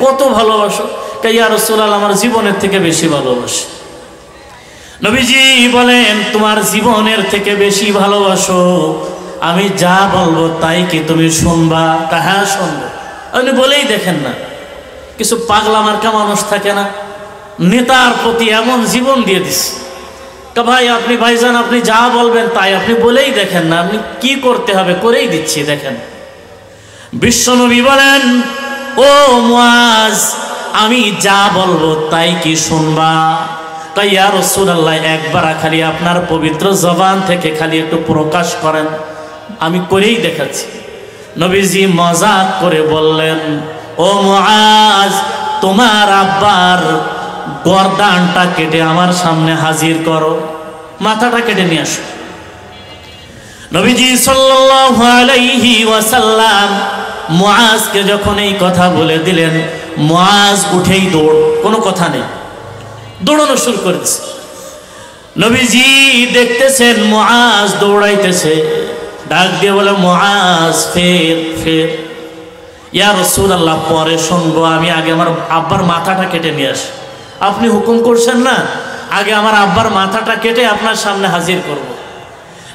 কত ভালোবাসো? ইয়া রাসূলুল্লাহ, আমার জীবনের থেকে বেশি ভালোবাসি। নবীজি বলেন, তোমার জীবনের থেকে বেশি ভালোবাসো, আমি যা বলবো তাই কি তুমি শুনবা? হ্যাঁ শুনবো। আপনি বলেই দেখেন না, কিছু পাগলা মার্কা মানুষ থাকে না, নেতার প্রতি এমন জীবন দিয়ে দিস। ভাই আপনি, ভাইজান আপনি যা বলবেন তাই, আপনি বলেই দেখেন না, আপনি কি করতে হবে করেই দিচ্ছি, দেখেন। বিশ্বনবী বলেন, ও মুআজ, আমি যা বলবো তাই কি শুনবা? ইয়া রাসূলুল্লাহ, একবার খালি আপনার পবিত্র জবান থেকে খালি একটু প্রকাশ করেন, আমি করেই দেখাচ্ছি। নবীজি মজাক করে বললেন, ও মুআজ, তোমার আব্বার গর্দানটা কেটে আমার সামনে হাজির করো, মাথাটা কেটে নিয়ে আসো। নবীজি সাল্লাল্লাহু আলাইহি ওয়াসাল্লাম মুআজকে যখন এই কথা বলে দিলেন, মুআজ উঠেই দৌড়, কোনো কথা নেই, দৌড়ানো শুরু করেছে। নবীজি দেখতেছেন মুআজ দৌড়াইতেছে, ডাক দিয়ে বলে, মুআজ ফের ফের। ইয়া রাসূলুল্লাহ, পরে শুনবো, আমি আগে আমার আব্বার মাথাটা কেটে নিয়ে আসি। আপনি হুকুম করছেন না, আগে আমার আব্বার মাথাটা কেটে আপনার সামনে হাজির করব।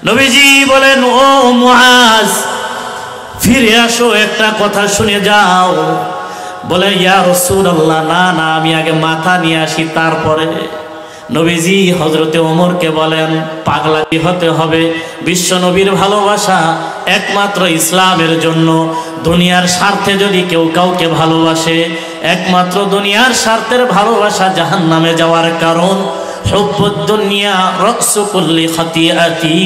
নবীজি বলেন, ও মুআজ, ফিরে আসো, একটা কথা শুনে যাও। বলে, ইয়া রাসূলুল্লাহ, না না, আমি আগে মাথা নিয়ে আসি তারপরে। নবীজি হযরতে ওমরকে বলেন, পাগলামি হতে হবে, বিশ্ব নবীর ভালোবাসা একমাত্র ইসলামের জন্য। দুনিয়ার স্বার্থে যদি কেউ কাউকে ভালোবাসে, একমাত্র দুনিয়ার স্বার্থের ভালোবাসা জাহান্নামে যাওয়ার কারণ। হুব্বুদ দুনিয়া রাসু কুল্লি খাতিয়াতি,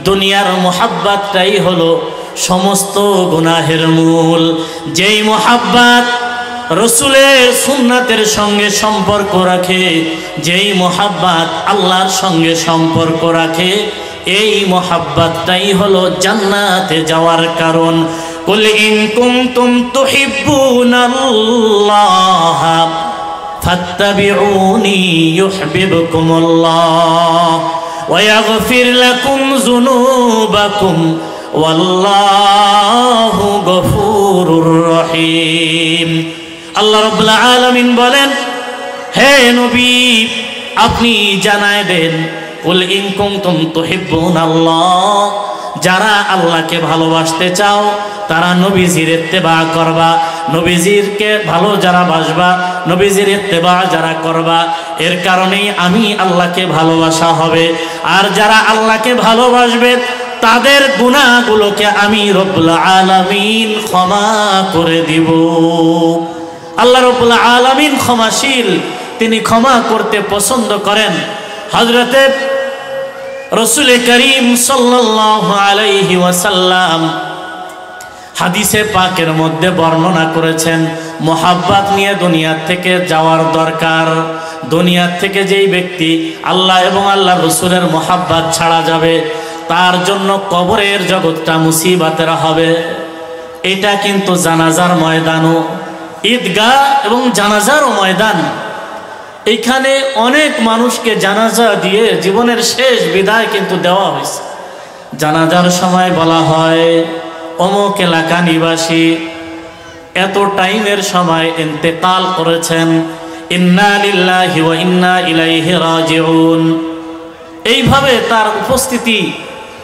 দুনিয়ার মুহাব্বতটাই হলো সমস্ত গুনাহের মূল। যেই মুহাব্বত রসুলের সুন্নাতের সঙ্গে সম্পর্ক রাখে, যেই মুহাব্বত আল্লাহর সঙ্গে সম্পর্ক রাখে, এই মুহাব্বতটাই হলো জান্নাতে যাওয়ার কারণ। কুল ইন কুনতুম তুহিব্বুনাল্লাহ ফাত্তাবিউনি ইউহিব্বুকুমুল্লাহ ওয়া ইয়াগফির লাকুম যুনুবাকুম ওয়াল্লাহু গফুরুর রহিম। আল্লাহ রাব্বুল আলামিন বলেন, হে নবী, আপনি জানায় দেন, কুল ইন কুনতুম তুহিব্বুনাল্লাহ, যারা আল্লাহকে ভালোবাসতে চাও তারা নবীজির ইত্তেবা করবা। নবীজিরকে ভালো যারা বাসবা, নবীজির ইত্তেবা যারা করবা, এর কারণেই আমি আল্লাহকে ভালোবাসা হবে। আর যারা আল্লাহকে ভালোবাসবে তাদের গুনাহগুলোকে আমি রব্বুল আলামিন ক্ষমা করে দিব। আল্লাহ রব্বুল আলামিন ক্ষমাশীল, তিনি ক্ষমা করতে পছন্দ করেন। হযরতে রাসূল করিম সাল্লাল্লাহু আলাইহি ওয়াসাল্লাম হাদিসে পাকের মধ্যে বর্ণনা করেছেন, মুহাব্বত নিয়ে দুনিয়া থেকে যাওয়ার দরকার। দুনিয়া থেকে যেই ব্যক্তি আল্লাহ এবং আল্লাহ রসুলের মুহাব্বত ছাড়া যাবে, তার জন্য কবরের জগৎটা মুসিবতের হবে। এটা কিন্তু জানাজার ময়দানও, ঈদগাহ এবং জানাজারও ময়দান। এইখানে অনেক মানুষকে জানাজা দিয়ে জীবনের শেষ বিদায় কিন্তু দেওয়া হয়েছে। জানাজার সময় বলা হয়, অমুক এলাকা নিবাসী এত টাইমের সময় ইন্তেকাল করেছেন, ইন্না লিল্লাহি ওয়া ইন্না ইলাইহি রাজিউন। এইভাবে তার উপস্থিতি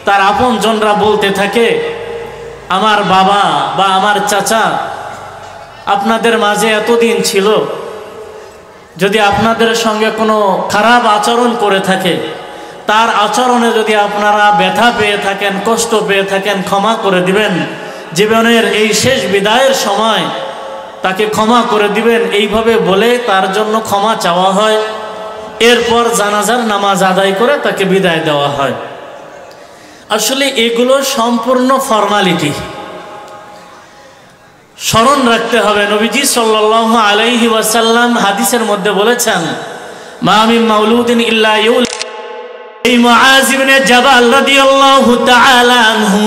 তার আপনজনরা বলতে থাকে, আমার বাবা বা আমার চাচা আপনাদের মাঝে এতদিন ছিল, যদি আপনাদের সঙ্গে কোনো খারাপ আচরণ করে থাকে, তার আচরণে যদি আপনারা ব্যথা পেয়ে থাকেন, কষ্ট পেয়ে থাকেন, ক্ষমা করে দিবেন। জীবনের এই শেষ বিদায়ের সময় তাকে ক্ষমা করে দিবেন, এইভাবে বলে তার জন্য ক্ষমা চাওয়া হয়। এরপর জানাজার নামাজ আদায় করে তাকে বিদায় দেওয়া হয়। আসলে এগুলো সম্পূর্ণ ফর্মালিটি, স্মরণ রাখতে হবে। নবীজি সাল্লাল্লাহু আলাইহি ওয়াসাল্লাম হাদিসের মধ্যে বলেছেন, মা মিন মাউলুদিন ইল্লা ইউল। এই মুআজ ইবনে জাবাল রাদিয়াল্লাহু তাআলা আনহু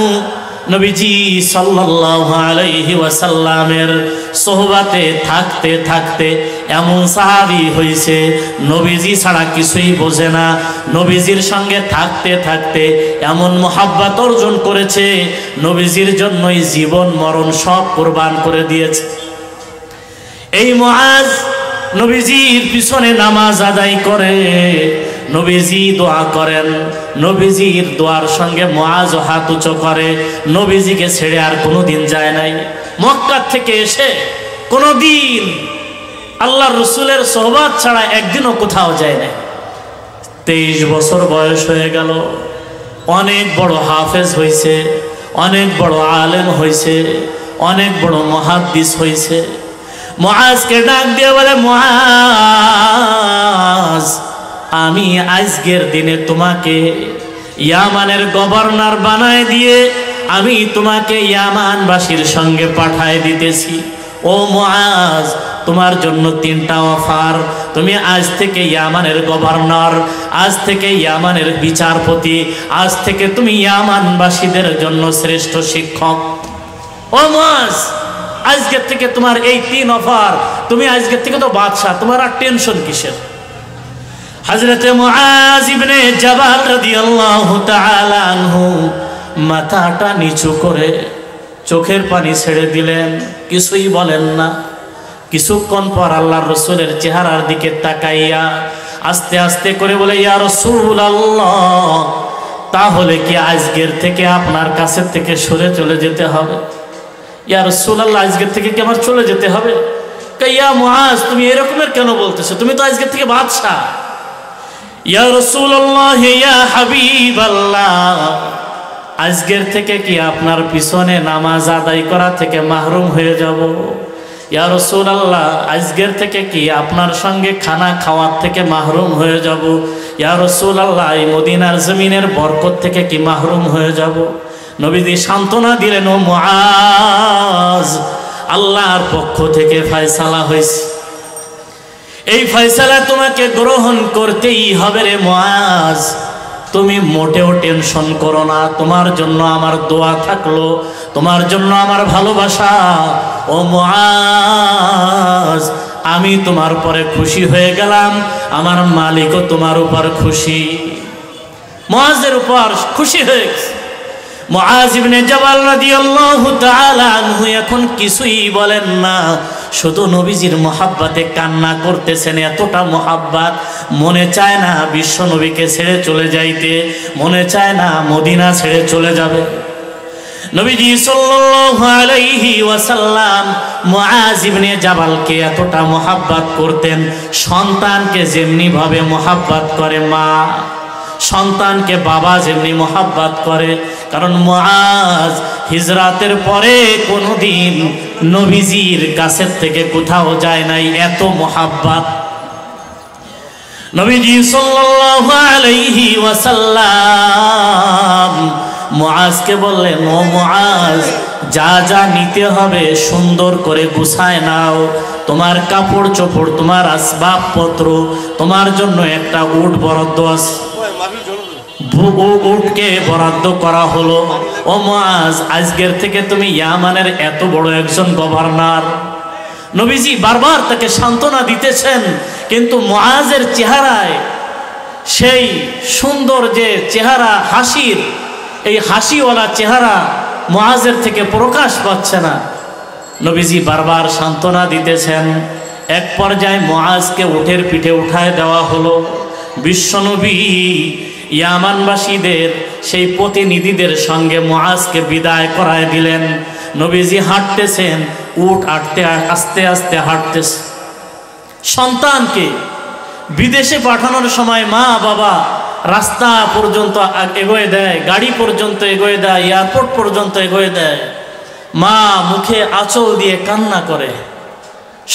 নবীজি সাল্লাল্লাহু আলাইহি ওয়াসাল্লামের সোহবাতে থাকতে থাকতে এমন সাহাবী হয়েছে, নবীজি ছাড়া কিছুই বোঝে না। নবীজির সঙ্গে থাকতে থাকতে এমন মুহাব্বত অর্জন করেছে, নবীজির জন্যই জীবন মরণ সব কুরবান করে দিয়েছে। এই মুআজ নবীজির পিছনে নামাজ আদায় করে, নবীজি দোয়া করেন, নবীজির দোয়ার সঙ্গে মুআজ হাত উঁচু করে। নবীজিকে ছেড়ে আর কোনোদিন যায় নাই। মক্কা থেকে এসে কোনোদিন আল্লাহর রসুলের সোহবত ছাড়া একদিনও কোথাও যায় নাই। 23 বছর বয়স হয়ে গেল, অনেক বড় হাফেজ হয়েছে, অনেক বড় আলেম হয়েছে, অনেক বড় মুহাদ্দিস হয়েছে। মুআজকে ডাক দিয়ে বলে, মুআজ, আমি আজকের দিনে তোমাকে ইয়ামানের গভর্নর বানায় দিয়ে আমি তোমাকে ইয়ামানবাসীর সঙ্গে পাঠায় দিতেছি। ও মুআজ, তোমার জন্য 3টা অফার। তুমি আজ থেকে ইয়ামানের গভর্নর, আজ থেকে ইয়ামানের বিচারপতি, আজ থেকে তুমি ইয়ামানবাসীদের জন্য শ্রেষ্ঠ শিক্ষক। ও মুআজ, আজকের থেকে তোমার এই 3 অফার। তুমি আজকের থেকে তো বাদশাহ, তোমার আর টেনশন কিসের? হযরতে মুআজ ইবনে জাবাল রাদিয়াল্লাহু তাআলা আনহু মাথাটা নিচু করে চোখের পানি ছেড়ে দিলেন। কিছুই বলেন না। কিছুক্ষণ পর আল্লাহর রসুলের চেহারার দিকে তাকাইয়া আস্তে আস্তে করে বলে, ইয়া রাসূলুল্লাহ, তাহলে কি আজকের থেকে আপনার কাছে থেকে সরে চলে যেতে হবে? ইয়া রাসূলুল্লাহ, আজকের থেকে কি আমার চলে যেতে হবে? ইয়া মুআজ, তুমি এরকমের কেন বলতেছো? তুমি তো আজকের থেকে বাদশা। ইয়া রাসূলুল্লাহ, ইয়া হাবিবাল্লাহ, আজকের থেকে কি আপনার পিছনে নামাজ আদায় করা থেকে মাহরুম হয়ে যাব? ইয়া রাসূলুল্লাহ, আজকের থেকে কি আপনার সঙ্গে খানা খাওয়ার থেকে মাহরুম হয়ে যাব? ইয়া রাসূলুল্লাহ, এই মদিনার জমিনের বরকত থেকে কি মাহরুম হয়ে যাব? নবীজি সান্ত্বনা দিলেন, ও মুআজ, আল্লাহর পক্ষ থেকে ফয়সালা হয়েছে, এই ফয়সালা তোমাকে গ্রহণ করতেই হবে রে মুআজ। তুমি মোটেও টেনশন করো না, তোমার জন্য আমার দোয়া থাকলো, তোমার জন্য আমার ভালোবাসা। ও মুআজ, আমি তোমার পরে খুশি হয়ে গেলাম, আমার মালিকও তোমার উপর খুশি। মুআজের উপর খুশি হয়ে গেছে। মুআজ ইবনে জাবাল রাদিয়াল্লাহু তাআলা আনহু এখন কিছুই বলেন না, শুধু নবীজির মহাব্বতে কান্না করতেছেন। এতটা মহাব্বত, মনে চায় না বিশ্ব নবীকে ছেড়ে চলে যাইতে, মনে চায় না মদিনা ছেড়ে চলে যাবে। নবীজি সাল্লাল্লাহু আলাইহি ওয়াসাল্লাম মুআজ ইবনে জাবালকে এতটা মহাব্বত করতেন, সন্তানকে যেমনি ভাবে মহাব্বত করে মা, সন্তানকে বাবা যেমনি মহাব্বত করে। কারণ মুআজ হিজরাতের পরে কোনোদিন নবীজির কাছের থেকে কোথাও যায় নাই, এত মহাব্বত। নবীজি সাল্লাল্লাহু আলাইহি ওয়াসাল্লাম মুআজকে বললেন, ও মুআজ, যা যা নিতে হবে সুন্দর করে গুছায় নাও। তোমার কাপড় চোপড়, তোমার আসবাবপত্র, তোমার জন্য একটা উট বরাদ্দ আছে, উটকে বরাদ্দ করা হলো। ও মুআজ, আজকের থেকে তুমি ইয়ামানের এত বড় একজন গভর্নর। নবীজি বারবার তাকে সান্ত্বনা দিতেছেন, কিন্তু মুআজের চেহারায় সেই সুন্দর যে চেহারা হাসির, এই হাসিওয়ালা চেহারা মুআজের থেকে প্রকাশ পাচ্ছে না। নবীজি বারবার সান্ত্বনা দিতেছেন। এক পর্যায়ে মুআজকে উটের পিঠে উঠায় দেওয়া হলো। বিশ্বনবী ইয়ামানবাসীদের সেই প্রতিনিধিদের সঙ্গে মুআজকে বিদায় করায় দিলেন। নবীজি হাঁটতেছেন, উট আস্তে আস্তে হাঁটতেছে। সন্তানকে বিদেশে পাঠানোর সময় মা বাবা রাস্তা পর্যন্ত এগোয়ে দেয়, গাড়ি পর্যন্ত এগোয়ে দেয়, এয়ারপোর্ট পর্যন্ত এগোয়ে দেয়। মা মুখে আঁচল দিয়ে কান্না করে,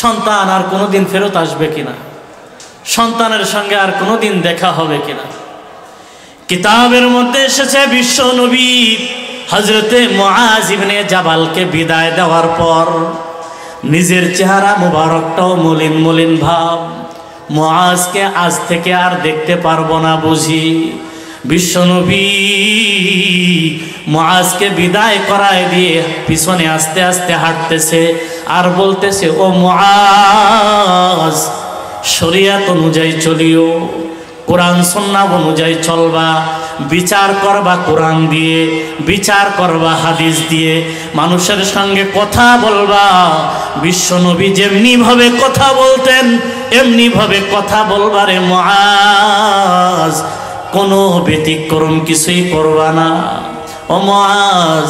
সন্তান আর কোনোদিন ফেরত আসবে কিনা, সন্তানের সঙ্গে আর কোনোদিন দেখা হবে কিনা। কিতাবের মধ্যে এসেছে বিশ্ব নবী হযরতে মুআজ ইবনে জাবালকে বিদায় দেওয়ার পর নিজের চেহারা মুবারকটাও মলিন মলিন ভাব। মুআজকে আজ থেকে আর দেখতে পারবো না বুঝি। বিশ্বনবী মুআজকে বিদায় করায় দিয়ে পিছনে আস্তে আস্তে হাঁটতেছে আর বলতেছে, ও মুআজ, শরিয়ত অনুযায়ী চলিও, কোরআন সুন্নাহ অনুযায়ী চলবা, বিচার করবা কোরআন দিয়ে, বিচার করবা হাদিস দিয়ে, মানুষের সঙ্গে কথা বলবা। বিশ্বনবী যেমনি ভাবে কথা বলতেন এমনি ভাবে কথা বলবারে মুআজ, কোনো ব্যতিক্রম কিছুই করবা না। ও মুআজ,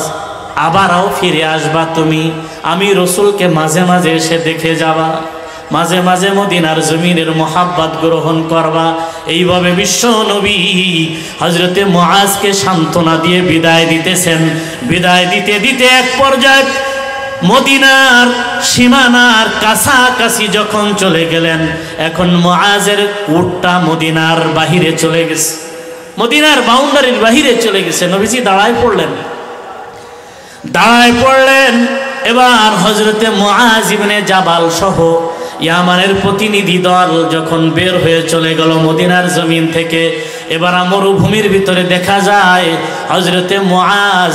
আবারও ফিরে আসবা তুমি, আমি রসুলকে মাঝে মাঝে এসে দেখে যাবা, মাঝে মাঝে মদিনার জমিনের মহাব্বত গ্রহণ করবা। এইভাবে বিশ্ব নবী হযরতে মুআজকে সান্ত্বনা দিয়ে বিদায় দিতেছেন। বিদায় দিতে দিতে এক পর্যায়ে মদিনার সীমানার কাছাকাছি যখন চলে গেলেন, এখন মুআজের উটটা মদিনার বাহিরে চলে গেছে, মদিনার বাউন্ডারির বাহিরে চলে গেছে। নবীজি দাঁড়ায় পড়লেন। এবার হযরতে মুআজ ইবনে জাবাল সহ ইয়ামানের প্রতিনিধি দল যখন বের হয়ে চলে গেল মদিনার জমিন থেকে, এবার মরুভূমির ভিতরে দেখা যায় হযরতে মুআজ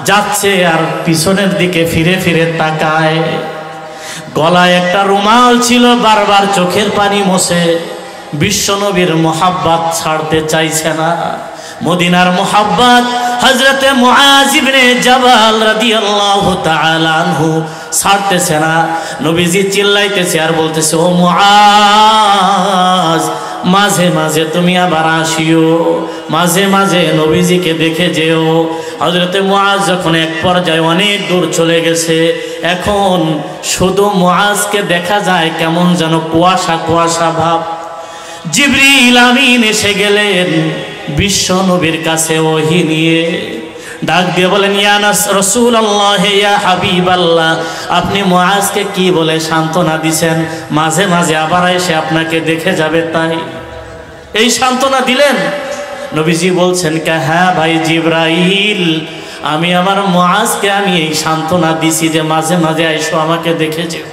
যাচ্ছে আর পিছনের দিকে ফিরে ফিরে তাকায়। গলায় একটা রুমাল ছিল, বারবার চোখের পানি মোছে। বিশ্বনবীর মহাব্বত ছাড়তে চাইছে না। মদিনার মোহাব্বত হযরতে মুআজ ইবনে জাবাল রাদিয়াল্লাহু তাআলা আনহু ছাড়তেছে না। নবীজি চিল্লাইতেছে আর বলতেছে, ও মুআজ, মাঝে মাঝে তুমি আবার আসিও, মাঝে মাঝে নবীজিকে দেখে যেও। হযরতে মুআজ যখন এক পর্যায়ে অনেক দূর চলে গেছে, এখন শুধু মুআজকে দেখা যায় কেমন যেন কুয়াশা কুয়াশা ভাব। জিবরিল আমিন এসে গেলেন বিশ্ব নবীর কাছে ওহী নিয়ে, ডাক দিয়ে বলেন, ইয়া রাসূলুল্লাহ, ইয়া হাবিবাল্লাহ, আপনি মুআজকে কি বলে সান্ত্বনা দিছেন? মাঝে মাঝে আবার এসে আপনাকে দেখে যাবে, তাই এই সান্ত্বনা দিলেন? নবীজি বলছেন, হ্যাঁ ভাই জিবরাইল, আমি আমার মুআজকে আমি এই সান্ত্বনা দিছি যে মাঝে মাঝে আইসো আমাকে দেখে যেও।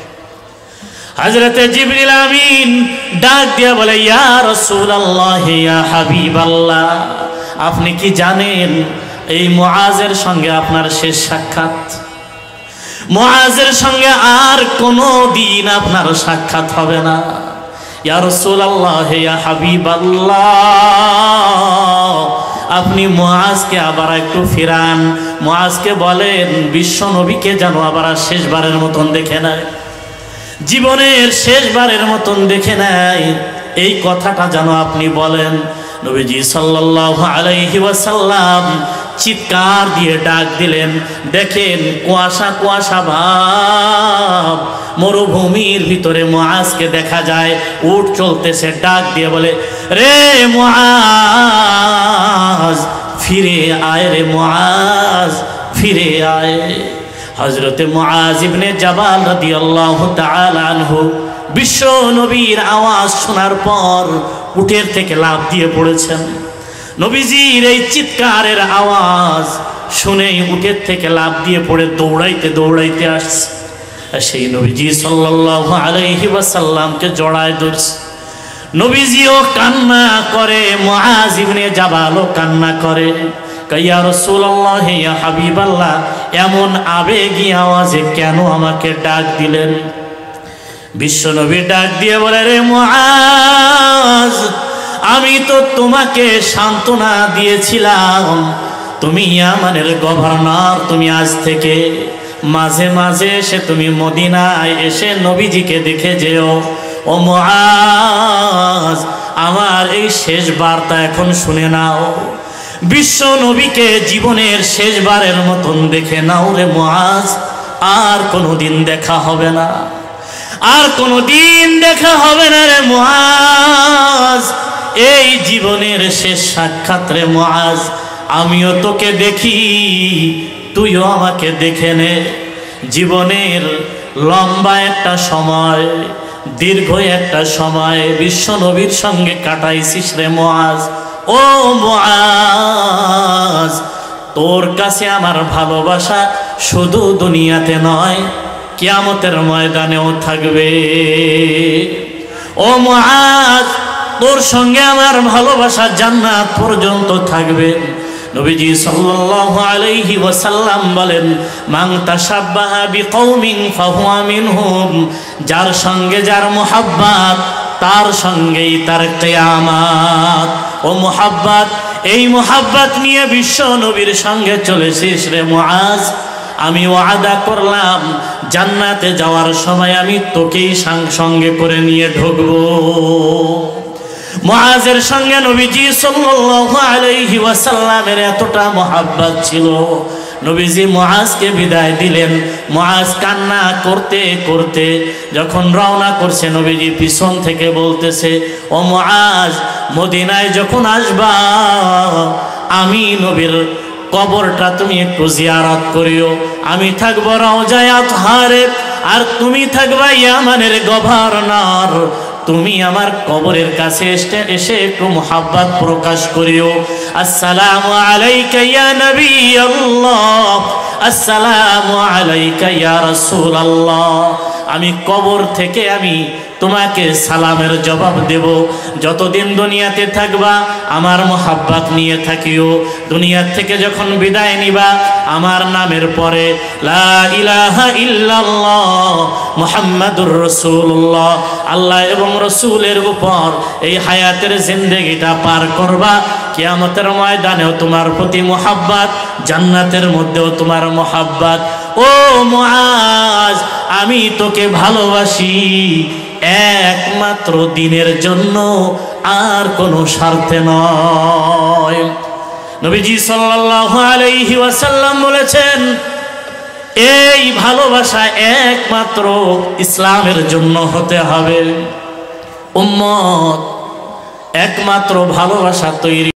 হযরতে জিবরিল আমিন ডাক দিয়া বলে, ইয়া রাসূলুল্লাহ, ইয়া হাবিবাল্লাহ, আপনি কি জানেন এই মুআজের সঙ্গে আপনার শেষ সাক্ষাৎ? মুআজের সঙ্গে আর কোনো দিন আপনার সাক্ষাৎ হবে না। ইয়া রাসূলুল্লাহ, ইয়া হাবিবাল্লাহ, আপনি মুআজকে আবার একটু ফিরান, মুআজকে বলেন বিশ্ব নবীকে যেন আবার শেষবারের মতন দেখে নেয়, জীবনের শেষবারের মতন দেখে নেয়, এই কথাটা যেন আপনি বলেন। নবীজি সাল্লাল্লাহু আলাইহি ওয়াসাল্লাম চিৎকার দিয়ে ডাক দিলেন। দেখেন কুয়াশা কুয়াশা ভাব, মরুভূমির ভিতরে মুআজকে দেখা যায়, উট চলতেছে, ডাক দিয়ে বলে, রে মুআজ, ফিরে আয় রে মুআজ, ফিরে আয়। হযরতে মুআজ ইবনে জাবাল রাদিয়াল্লাহু তাআলা আনহু বিশ্ব নবীর আওয়াজ শোনার পর উটের থেকে লাফ দিয়ে পড়েছেন। নবীজির এই চিৎকারের আওয়াজ শুনেই উটের থেকে লাফ দিয়ে পড়ে দৌড়াইতে দৌড়াইতে আসছে। সেই নবীজি সাল্লাল্লাহু আলাইহি ওয়াসাল্লামকে জড়ায় ধরছে। নবীজিও কান্না করে, মুআজ ইবনে জাবালও কান্না করে। ইয়া রাসূলুল্লাহ, ইয়া হাবিবাল্লাহ, এমন আবেগী আওয়াজে কেন আমাকে ডাক দিলেন? বিশ্বনবী ডাক দিয়ে বলে, রে মুআজ, আমি তো তোমাকে সান্ত্বনা দিয়েছিলাম, তুমি ইয়ামানের গভর্নর, তুমি আজ থেকে মাঝে মাঝে এসে তুমি মদিনায় এসে নবীজিকে দেখে যেও। ও মুআজ, আমার এই শেষ বার্তা এখন শুনে নাও, বিশ্ব নবীকে জীবনের শেষবারের মতন দেখে নাও রে মুআজ, আর কোনোদিন দেখা হবে না, আর কোনোদিন দেখা হবে না রে মুআজ, এই জীবনের শেষ সাক্ষাৎ রে মুআজ। আমিও তোকে দেখি, তুইও আমাকে দেখে নে। জীবনের লম্বা একটা সময়, দীর্ঘ একটা সময় বিশ্ব নবীর সঙ্গে কাটাইছিস রে মুআজ। ও মুআজ, তোর কাছে আমার ভালোবাসা শুধু দুনিয়াতে নয়, কিয়ামতের ময়দানেও থাকবে। ও মুআজ, তোর সঙ্গে আমার ভালোবাসা জান্নাত পর্যন্ত থাকবে। নবীজি সাল্লাল্লাহু আলাইহি ওয়াসাল্লাম বলেন, মান তাশাব্বাহা বিকওমিন ফাহুয়া মিনহুম, যার সঙ্গে যার মুহাব্বত তার সঙ্গেই তার কিয়ামত। ও মুহাব্বত, এই মুহাব্বত নিয়ে বিশ্ব নবীর সঙ্গে চলেছিস রে মুআজ, আমি ওয়াদা করলাম জান্নাতে যাওয়ার সময় আমি তোকেই সঙ্গে করে নিয়ে ঢুকবো। মুআজের সঙ্গে নবীজি সাল্লাল্লাহু আলাইহি ওয়াসাল্লামের এতটা মুহাব্বত ছিল, নবীজি মুআজকে বিদায় দিলেন। মুআজ কান্না করতে করতে যখন রওনা করছে, নবীজি পিছন থেকে বলতেছে, ও মুআজ, মদিনায় যখন আসবা আমি নবীর কবরটা তুমি একটু জিয়ারত করিও। আমি থাকবো রওজায়ে আতহারে, আর তুমি থাকবা ইয়ামানের গভর্নর। তুমি আমার কবরের কাছে এসে একটু মুহাব্বত প্রকাশ করিও। আসসালামু আলাইকা ইয়া নবী আল্লাহ, আসসালামু আলাইকা ইয়া রাসূলুল্লাহ। আমি কবর থেকে আমি তোমাকে সালামের জবাব দেব। যতদিন দুনিয়াতে থাকবা আমার মুহাব্বত নিয়ে থাকিও। দুনিয়া থেকে যখন বিদায় নিবা আমার নামের পরে লা ইলাহা ইল্লাল্লাহ মুহাম্মাদুর রাসূলুল্লাহ, আল্লাহ এবং রাসূলের উপর এই হায়াতের জিন্দেগিটা পার করবা। কিয়ামতের ময়দানেও তোমার প্রতি মুহাব্বত, জান্নাতের মধ্যেও তোমার মুহাব্বত। ও মুআজ, আমি তোকে ভালোবাসি একমাত্র দিনের জন্য, আর কোনো স্বার্থে নয়। নবীজি সাল্লাল্লাহু আলাইহি ওয়াসাল্লাম বলেছেন, এই ভালোবাসা একমাত্র ইসলামের জন্য হতে হবে। উম্মত, একমাত্র ভালোবাসা তৈরি